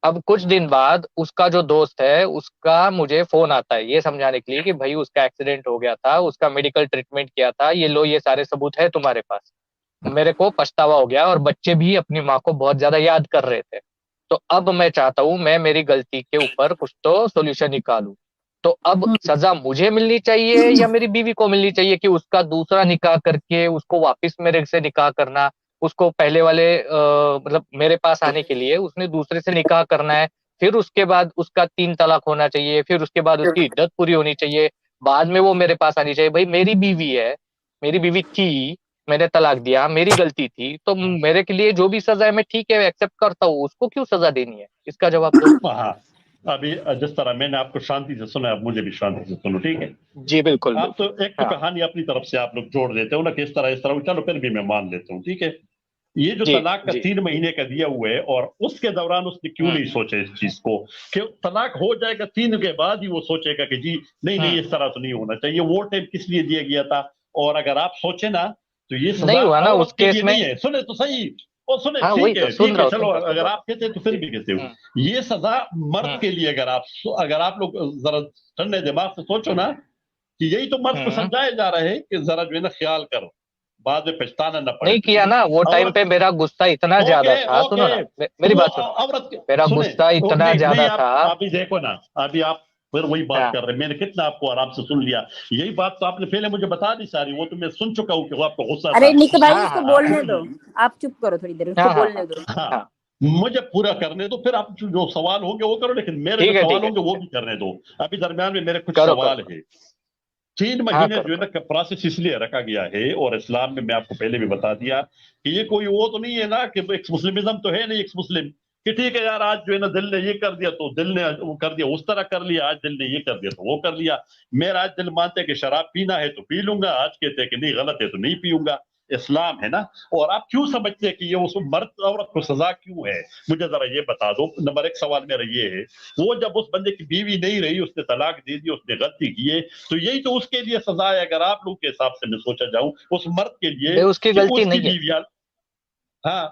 अब कुछ दिन बाद उसका जो दोस्त है उसका मुझे फोन आता है ये समझाने के लिए कि भाई उसका एक्सीडेंट हो गया था, उसका मेडिकल ट्रीटमेंट किया था, ये लो, ये सारे सबूत है तुम्हारे पास। मेरे को पछतावा हो गया और बच्चे भी अपनी माँ को बहुत ज्यादा याद कर रहे थे। तो अब मैं चाहता हूँ मैं मेरी गलती के ऊपर कुछ तो सोल्यूशन निकालूं। तो अब सजा मुझे मिलनी चाहिए या मेरी बीवी को मिलनी चाहिए कि उसका दूसरा निकाह करके उसको वापस मेरे से निकाह करना, उसको पहले वाले मतलब मेरे पास आने के लिए उसने दूसरे से निकाह करना है, फिर उसके बाद उसका 3 तलाक होना चाहिए, फिर उसके बाद उसकी इद्दत पूरी होनी चाहिए, बाद में वो मेरे पास आनी चाहिए। भाई मेरी बीवी है, मेरी बीवी थी, मैंने तलाक दिया, मेरी गलती थी, तो मेरे के लिए जो भी सजा है मैं ठीक है एक्सेप्ट करता हूँ, उसको क्यों सजा देनी है, इसका जवाब दो। हाँ, अभी जिस तरह मैंने आपको शांति से सुना, अब मुझे भी शांति से सुनो, ठीक है जी? बिल्कुल। आप तो एक तो कहानी अपनी तरफ से आप लोग जोड़ देते हो ना कि इस तरह, चलो फिर भी मैं मान लेता हूँ, ठीक है। ये जो तलाक का 3 महीने का दिया हुआ है, और उसके दौरान उसने क्यों नहीं सोचा इस चीज को कि तलाक हो जाएगा 3 के बाद ही वो सोचेगा कि जी नहीं इस तरह तो नहीं होना चाहिए। वो टाइम किस लिए दिया गया था? और अगर आप सोचे ना तो ये नहीं हुआ ना उस केस में। नहीं है, सुने तो सही, और सुने ठीक है, चलो अगर आप कहते हैं तो फिर भी कहते हो ये सजा मर्द के लिए। अगर आप लोग जरा ठंडे दिमाग से सोचो ना कि यही तो मर्द को समझाया जा रहा है कि जरा जो है ना ख्याल करो, बाद में पछताना न पड़े। नहीं किया ना वो टाइम पे, मेरा गुस्सा इतना ज्यादा था। सुनो ना मेरी बात सुनो, मेरा गुस्सा इतना ज्यादा था। अभी देखो ना, अभी आप फिर वही बात कर रहे हैं। मैंने कितना आपको आराम से सुन लिया, यही बात तो आपने पहले मुझे बता दी सारी, वो तो मैं सुन चुका हूँ कि वो आपको गुस्सा। अरे निक भाई उसको बोलने दो, आप चुप करो थोड़ी देर, उसको बोलने दो। हाँ, मुझे पूरा करने दो, फिर आप जो सवाल होंगे वो करो, लेकिन मेरे जो सवाल होंगे वो भी करने दो। अभी दरमियान में मेरे कुछ सवाल है। 3 महीने जो है ना प्रोसेस इसलिए रखा गया है, और इस्लाम में मैं आपको पहले भी बता दिया कि ये कोई वो तो नहीं है ना कि एक्स मुस्लिमिज्म तो है नहीं एक्स मुस्लिम कि ठीक है यार आज जो है ना दिल ने ये कर दिया तो दिल ने वो कर दिया, उस तरह कर लिया, आज दिल ने ये कर दिया तो वो कर लिया। मेरा आज दिल मानते कि शराब पीना है तो पी लूंगा, आज कहते हैं कि नहीं गलत है तो नहीं पीऊंगा। इस्लाम है ना। और आप क्यों समझते हैं कि ये उस मर्द औरत को सजा क्यों है, मुझे जरा ये बता दो। नंबर 1 सवाल मेरा ये है, वो जब उस बंदे की बीवी नहीं रही, उसने तलाक दे दी, उसने गलती की है, तो यही तो उसके लिए सजा है। अगर आप लोग के हिसाब से मैं सोचा जाऊं उस मर्द के लिए उसकी गलती नहीं है। हाँ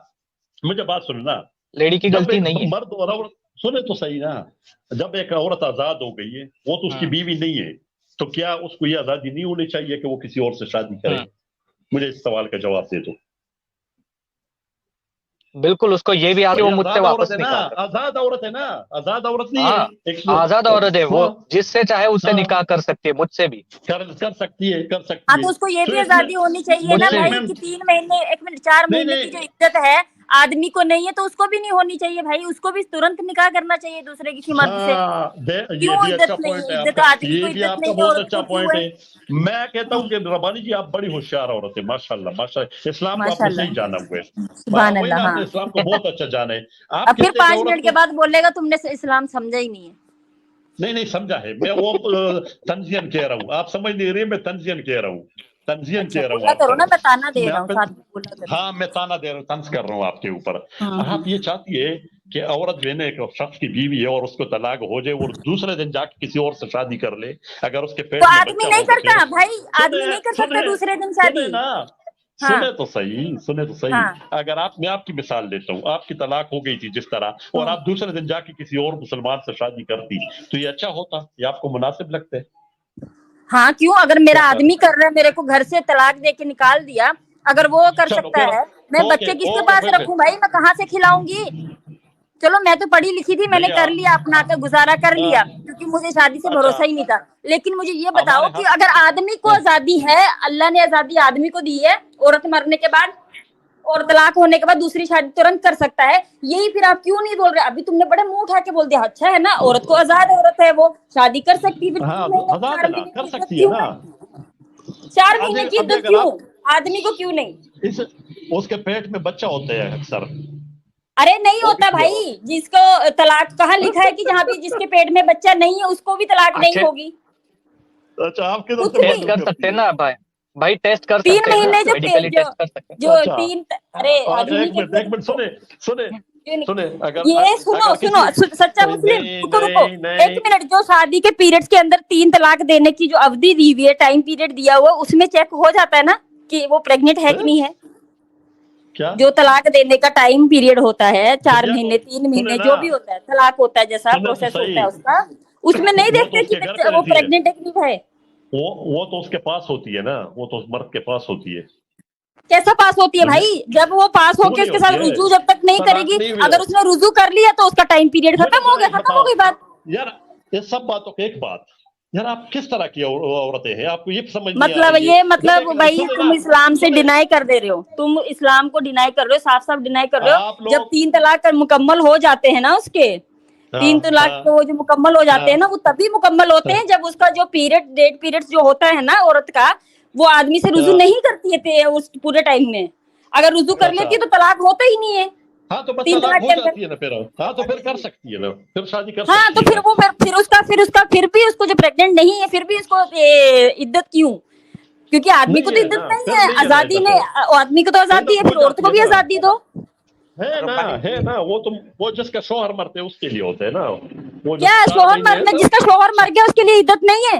मुझे बात सुनो ना, लेडी की गलती नहीं है। मर्द और औरत सुने तो सही ना, जब एक औरत आजाद हो गई है, वो तो उसकी बीवी नहीं है, तो क्या उसको ये आजादी नहीं होनी चाहिए कि वो किसी और से शादी करे? मुझे इस सवाल का जवाब दे दो। बिल्कुल, उसको ये भी आगे वो मुझसे वापस निकाल, आजाद औरत है ना, आजाद औरत नहीं है, आजाद औरत है वो, जिससे चाहे उससे निकाह कर सकती है, मुझसे भी कर सकती है। हाँ तो उसको ये भी आजादी होनी चाहिए ना भाई कि 3 महीने 1 मिनट 4 महीने की जो इज्जत है आदमी को नहीं है तो उसको भी नहीं होनी चाहिए भाई, उसको भी तुरंत निकाह करना चाहिए दूसरे किसी मर्द से। क्यों इज्जत नहीं है? इज्जत आदमी को इज्जत नहीं है, बहुत अच्छा पॉइंट है। मैं कहता हूँ कि रबानी जी आप बड़ी होशियार औरत है, माशाल्लाह माशाल्लाह। इस्लाम को आपने सही जाना हुआ है, इस्लाम को बहुत अच्छा जाना है। आप फिर 5 मिनट के बाद बोलेगा तुमने इस्लाम समझा ही नहीं है। नहीं समझा है, मैं वो तंजियन कह रहा हूँ, आप समझ नहीं रहे, मैं तंजियन कह रहा हूँ, तंजियन कह रहा हूँ। करो ना, मैं ताना दे रहा हूँ। हाँ मैं ताना दे रहा हूँ, तंज कर रहा हूँ आपके ऊपर। आप ये चाहती है कि औरत जो है ना एक शख्स की बीवी है और उसको तलाक हो जाए और दूसरे दिन जाके किसी और से शादी कर ले, अगर उसके पेट में आदमी नहीं करता भाई, आदमी नहीं कर सकता दूसरे दिन शादी। सुने तो सही। अगर मैं आपकी मिसाल लेता हूँ, आपकी तलाक हो गई थी जिस तरह, और आप दूसरे दिन जाके किसी और मुसलमान से शादी करती, तो ये अच्छा होता? ये आपको मुनासिब लगता है? हाँ क्यों? अगर मेरा आदमी कर रहा है, मेरे को घर से तलाक दे के निकाल दिया, अगर वो कर सकता है, मैं बच्चे किसके पास रखूं भाई? मैं कहाँ से खिलाऊंगी? चलो मैं तो पढ़ी लिखी थी, मैंने कर लिया, अपना का गुजारा कर लिया, क्योंकि मुझे शादी से भरोसा ही नहीं था। लेकिन मुझे ये बताओ कि अगर आदमी को आजादी है, अल्लाह ने आजादी आदमी को दी है, औरत मरने के बाद और तलाक होने के बाद दूसरी शादी तुरंत कर सकता है, यही फिर आप क्यों नहीं बोल रहे? अभी तुमने बड़े मुंह उठा के बोल दिया, अच्छा है ना, औरत को आजाद औरत है, वो शादी कर सकती है, फिर 4 महीने की इद्दत क्यों? आदमी को क्यों नहीं? उसके पेट में बच्चा होता है अक्सर। अरे नहीं होता भाई, जिसको तलाक कहाँ लिखा है कि जहाँ भी जिसके पेट में बच्चा नहीं है उसको भी तलाक नहीं होगी? अच्छा आपके तो टेस्ट कर सकते हैं ना भाई टेस्ट कर सकते हैं। 3 महीने जो 3 अरे एक मिनट सुने अगर ये सुनो सच्चा मुस्लिम, रुको 1 मिनट, जो शादी के पीरियड्स के अंदर 3 तलाक देने की जो अवधि दी हुई है, टाइम पीरियड दिया हुआ, उसमें चेक हो जाता है ना कि वो प्रेग्नेंट है कि नहीं है? क्या? जो तलाक देने का टाइम पीरियड होता है, 4 महीने 3 महीने जो भी होता है, तलाक होता है जैसा प्रोसेस होता है उसका, उसमें नहीं देखते कि वो प्रेग्नेंट है कि नहीं है। वो तो उसके पास होती है ना, वो तो उस मर्द के पास होती है। कैसा पास होती है भाई? जब वो पास होके उसके साथ रुजू जब तक नहीं करेगी, अगर उसने रुजू कर लिया तो उसका टाइम पीरियड खत्म हो गया, खत्म हो गई बात। यार ये सब बातों की एक बात, यार आप किस तरह की औरतें हैं, आपको ये समझ मतलब भाई तुम इस्लाम से डिनाई कर दे रहे हो, तुम इस्लाम को डिनाई कर रहे हो, साफ साफ डिनाई कर रहे हो। जब 3 तलाक मुकम्मल हो जाते हैं ना, उसके 3 तलाक तो जो मुकम्मल हो जाते हैं ना, वो तभी मुकम्मल होते हैं जब उसका जो डेट पीरियड जो होता है ना औरत का, वो आदमी से रुजू नहीं करती है उस पूरे टाइम में। अगर रुजू कर लेती है तो तलाक होता ही नहीं है। हाँ तो 3 तलाक हो जाती है ना फिर। हाँ तो फिर कर सकती है ना, फिर शादी कर सकती है। हाँ तो फिर वो फिर भी उसको जो प्रेग्नेंट नहीं है फिर भी उसको इद्दत क्यों? क्योंकि आदमी को तो इद्दत नहीं है, आजादी ने आदमी को तो आजादी है, फिर औरत को भी आजादी दो। है ना वो जिसका शोहर मरते उसके लिए होते है ना। क्या शोहर मरना? जिसका शोहर मर गया उसके लिए इद्दत नहीं है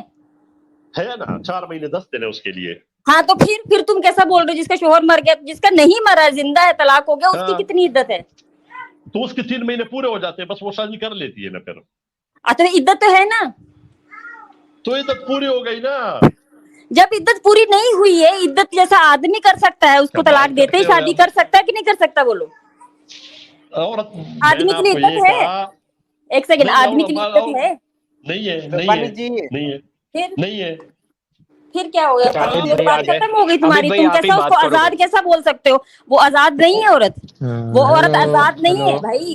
ना? 4 महीने 10 दिन है उसके लिए। हाँ तो फिर तुम कैसा बोल रहे हो? जिसका शोहर मर गया, जिसका नहीं मरा, जिंदा है, तलाक हो गया, उसकी कितनी इद्दत है? तो उसके 3 महीने पूरे हो जाते हैं, बस वो शादी कर लेती है ना फिर। तो इद्दत तो है ना, तो इद्दत पूरी हो गई ना। जब इद्दत पूरी नहीं हुई है, इद्दत जैसा आदमी कर सकता है, उसको तलाक देते ही शादी कर सकता है कि नहीं कर सकता? बोलो आदमी के लिए इद्दत है? 1 सेकंड, आदमी के लिए इद्दत है? नहीं है। फिर क्या हो गया? बात खत्म हो गई तुम्हारी। तुम कैसा उसको आजाद कैसा बोल सकते हो? वो आजाद नहीं है औरत, वो औरत आजाद नहीं है भाई।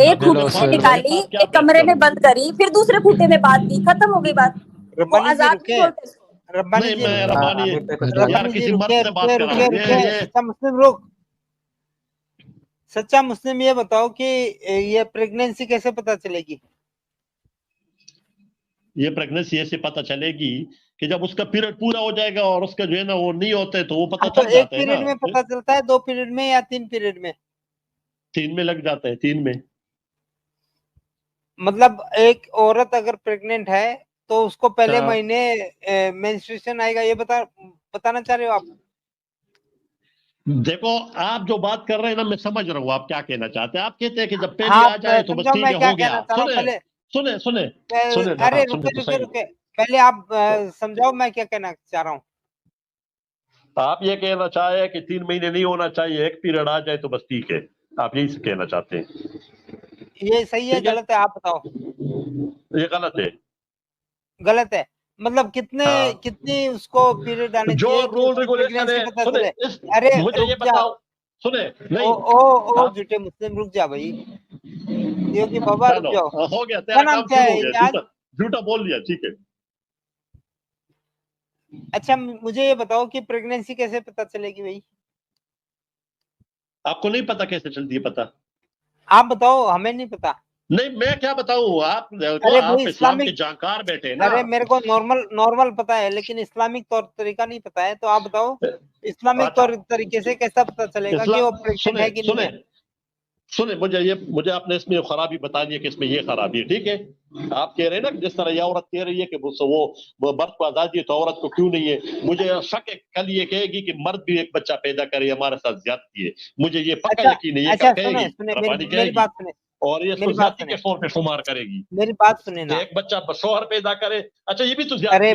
एक खूंटे से निकाली, एक कमरे में बंद करी, फिर दूसरे खूंटे में बात की, खत्म हो गई बात। वो आजाद रब्बानी जी मैं रब्बानी यार किसी मर्द से बात कर रहा हूं। सच्चा मुस्लिम रुक, सच्चा मुस्लिम ये बताओ कि ये प्रेगनेंसी कैसे पता चलेगी? ये प्रेगनेंसी ऐसे पता चलेगी कि जब उसका पीरियड पूरा हो जाएगा और उसका जो है ना वो नहीं होते तो वो पता चल जाता है ना। एक पीरियड में पता चलता है, 2 पीरियड में या 3 पीरियड में? 3 में लग जाता है, 3 में। मतलब एक औरत अगर प्रेग्नेंट है तो उसको पहले महीने मेंस्ट्रुएशन आएगा, ये बताना चाह रहे हो आप? देखो आप जो बात कर रहे हैं ना मैं समझ रहा हूँ आप क्या कहना चाहते हैं। आप कहते हैं कि जब पहले आ जाए तो बस ठीक है, हो गया। सुने अरे रुके, पहले आप समझाओ मैं क्या कहना चाह रहा हूँ। आप ये कहना चाहे कि 3 महीने नहीं होना चाहिए, एक पीरियड आ जाए तो बस ठीक है, आप यही कहना चाहते हैं? ये सही है गलत है आप बताओ? ये गलत है। गलत है मतलब कितनी उसको पीरियड आने चाहिए? जो रूल रेगुलेशन है, अरे मुझे ये बताओ, सुने नहीं ओ झूठे मुस्लिम रुक जा भाई, योगी बाबा रुक जाओ। हो गया तेरा काम शुरू हो गया, झूठा बोल दिया, ठीक है। अच्छा मुझे ये बताओ कि प्रेगनेंसी कैसे पता चलेगी भाई? आपको नहीं पता कैसे चलती है? पता आप बताओ, हमें नहीं पता। नहीं मैं क्या बताऊं, आप इस्लाम के जानकार बैठे ना। अरे मेरे को नॉर्मल पता है लेकिन इस्लामिक तौर तरीका नहीं पता है, तो आप बताओ इस्लामिक तौर तरीके से कैसा पता चलेगा कि वो प्रेग्नेंट है कि नहीं है? सुने मुझे आपने इसमें खराबी बता दी है कि इसमें ये खराबी है, ठीक है। आप कह रहे हैं ना जिस तरह ये औरत कह रही है कि वो मर्द को आजादी है तो औरत को क्यों नहीं है। मुझे शक है कल ये कहेगी कि मर्द भी एक बच्चा पैदा करे हमारे साथ ज्यादती है, मुझे ये पक्का यकीन है। अच्छा मेरी बात सुने, और ये ज्यादती के तौर पे शुमार करेगी। मेरी बात सुने ना, एक बच्चा शोहर पैदा करे, अच्छा ये भी तो ज्यादती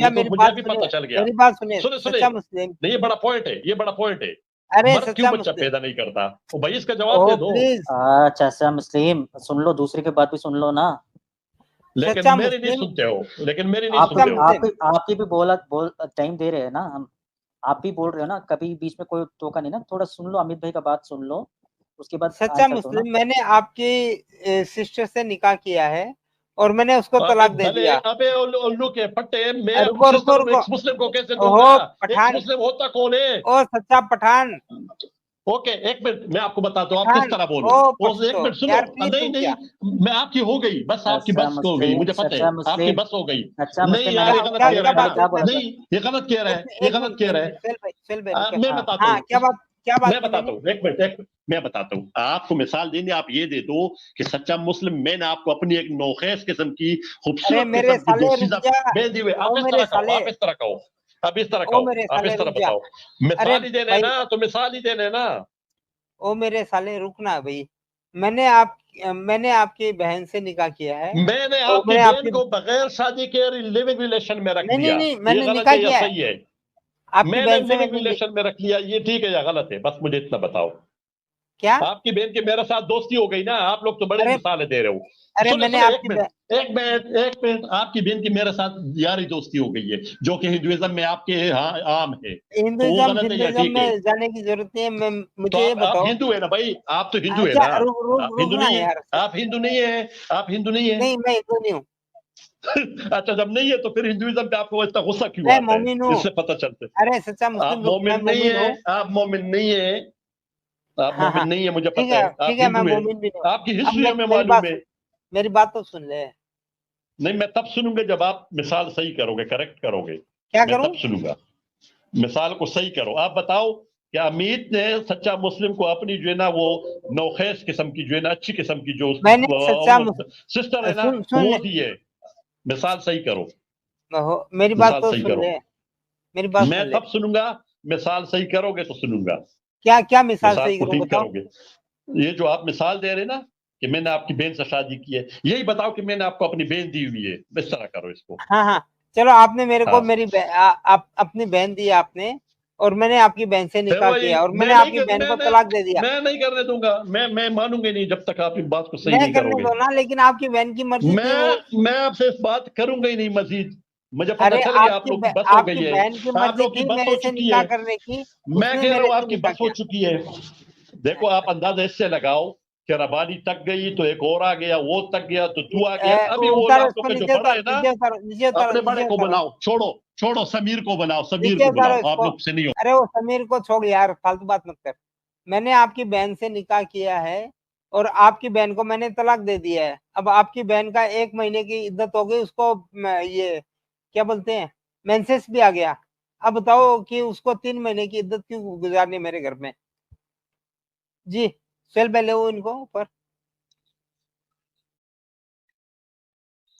है। मुझे भी पता चल गया। मेरी बात सुने, सच्चा मुस्लिम नहीं, ये बड़ा पॉइंट है, ये बड़ा पॉइंट है। अरे मर्द क्यों बच्चा पैदा नहीं करता? तो भाई इसका जवाब दे दो। अच्छा मुस्लिम सुन लो, दूसरे की बात भी सुन लो ना। लेकिन मेरी नहीं सुनते हो, आपकी भी बोल टाइम दे रहे हैं ना हम, आप भी बोल रहे हो ना, कभी बीच में कोई टोका नहीं ना। थोड़ा सुन लो, अमित भाई का बात सुन लो, उसके बाद। सच्चा मुस्लिम, मैंने आपकी सिस्टर से निकाह किया है और मैंने उसको तलाक दे दिया। अबे उल्लू के पट्टे, मैं मुस्लिम को कैसे दूंगा? एक मुस्लिम होता कौन है? ओ सच्चा पठान। ओके एक मिनट मैं आपको बताता हूँ आप किस तरह बोलो। एक मिनट सुनो, नहीं मैं आपकी हो गई बस, आपकी बस हो गई, मुझे पता है आपकी बस हो गई। नहीं यार ये गलत कह रहा है, नहीं ये गलत कह रहा है, ये गलत कह रहा है। मैं बताता हूँ, क्या बात मैं बताता हूँ, एक मिनट मैं बताता हूँ आपको मिसाल देनी। आप ये दे दो कि सच्चा मुस्लिम मैंने आपको अपनी एक नौखेस किस्म की खूबसूरत दी हुई, आप इस तरह कहो, अब इस तरह कहो, आप इस तरह बताओ। मिसाल ही देने ना, तो मिसाल ही देने ना। ओ मेरे साले रुकना भाई, मैंने आपकी बहन से निकाह किया है। मैंने आपकी बहन को बगैर शादी के लिविंग रिलेशन में रख दिया। नहीं मैंने निकाह किया सही है, मैंने लिविंग रिलेशन में रख लिया, ये ठीक है या गलत है? बस मुझे इतना बताओ। क्या आपकी बहन की मेरे साथ दोस्ती हो गई ना? आप लोग तो बड़े मिसालें दे रहे हो। अरे मैंने एक मिनट आपकी बहन की मेरे साथ यारी दोस्ती हो गई है, जो कि हिंदुइज्म में आपके यहाँ आम है। हिंदुइज्म में जाने की जरूरत नहीं है। मुझे ये बताओ, आप हिंदू है ना भाई? आप तो हिंदू है ना? आप हिंदू नहीं है? आप हिंदू नहीं है? आप हिंदू नहीं है? नहीं मैं हिंदू नहीं हूँ। अच्छा जब नहीं है तो फिर हिंदुइज्म पे आपको इतना गुस्सा क्यों आता है? इससे पता चलता है। अरे सच्चा मुस्लिम, आप मोमिन नहीं है, आप मोमिन नहीं है, आप मोमिन नहीं है, मुझे पता है। ठीक है मैं मोमिन भी नहीं। आपकी हिस्ट्री में मालूम है। मेरी बात तो सुन ले। नहीं मैं तब सुनूंगा जब आप मिसाल सही करोगे, करेक्ट करोगे। क्या करूं? तब सुनूंगा, मिसाल को सही करो। आप बताओ क्या अमित ने सच्चा मुस्लिम को अपनी जो है ना वो नौखेस किस्म की जो है ना अच्छी किस्म की जो सिस्टर है ना वो दी है? मिसाल सही करो। मेरी बात तो सुन ले, मेरी बात मैं तब सुनूंगा, मिसाल सही करोगे तो सुनूंगा। क्या मिसाल सही करोगे? ये जो आप मिसाल दे रहे ना कि मैंने आपकी बहन से शादी की है, यही बताओ कि मैंने आपको अपनी बहन दी हुई है, इस तरह करो इसको। हाँ चलो, आपने मेरे को मेरी अपनी बहन दी आपने, और मैंने आपकी बहन से निकाह किया और मैंने आपकी बहन को तलाक दे दिया। मैं नहीं करने दूंगा, मैं मानूंगा नहीं जब तक आप इस बात को सही नहीं करोगे। दो ना, लेकिन आपकी बहन की मर्जी। मैं आपसे इस बात करूंगा ही नहीं मजीद। मुझे पता चल गया आप लोग की बस हो गई है, आप लोग की बस हो चुकी है। मैं कह रहा हूँ आपकी बस हो चुकी है। देखो आप अंदाजा इससे लगाओ کہ ربانی تک گئی تو ایک اور آ گیا, وہ تک گیا تو تو آ گیا. ابھی وہ علاقوں میں جو بڑا ہے نا, اپنے بڑے کو بناؤ, چھوڑو سمیر کو بناؤ, سمیر کو بناؤ, آپ لوگ سے نہیں ہو. ارے وہ سمیر کو چھوڑ یار, فالتو بات مت کر. میں نے آپ کی بہن سے نکاح کیا ہے اور آپ کی بہن کو میں نے طلاق دے دیا ہے. اب آپ کی بہن کا 1 مہینے کی عدت ہو گئی, اس کو یہ کیا بولتے ہیں مینسس بھی آ گیا. اب بتاؤ کہ اس کو 3 مہینے کی عدت کیوں گزارنی میرے گھر میں. جی سیل پہ لے وہ ان کو اوپر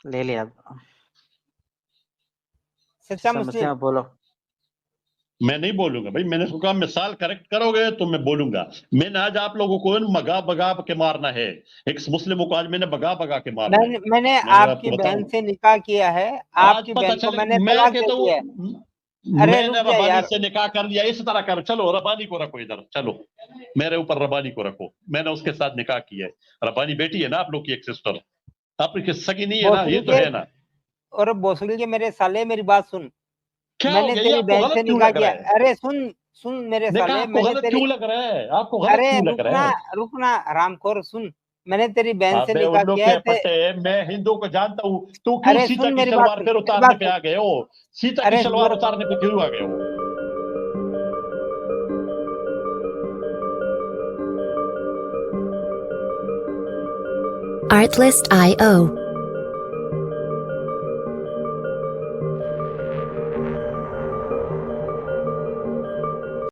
لے لیا. سچا مسلم بولو. میں نہیں بولوں گا بھائی, میں نے اس کو کہا مثال کریکٹ کرو گے تو میں بولوں گا. میں نے آج آپ لوگوں کو بگا بگا کے مارنا ہے, ایک مسلم کو آج میں نے بگا بگا کے مارنا ہے. میں نے آپ کی بہن سے نکاح کیا ہے, آپ کی بہن کو میں نے طلاق دے دیا ہے. میں نے ربانی سے نکاح کر لیا, اس طرح کر. چلو ربانی کو رکھو ادھر, چلو میرے اوپر ربانی کو رکھو. میں نے اس کے ساتھ نکاح کیا ہے. ربانی بیٹی ہے نا آپ لوگ کی, ایک سسٹر, آپ کی سگی نہیں ہے نا, یہ تو ہے نا. اور بوسڑی کے میرے سالے میری بات سن, کیا میں نے تیری بہن سے نکاح کیا. ارے سن میرے سالے, میں نے کیوں لگ رہا ہے آپ کو, غلط کیوں لگ رہا ہے؟ رکنا رام خور, سن میں نے تیری بہن سے نکاح کیا ہے. میں ہندو کو جانتا ہوں, تو کیوں سیتا کی شلوار پھر اتارنے پہ آ گئے ہو؟ سیتا کی شلوار اتارنے پہ کیوں آ گئے ہو؟ Artlist.io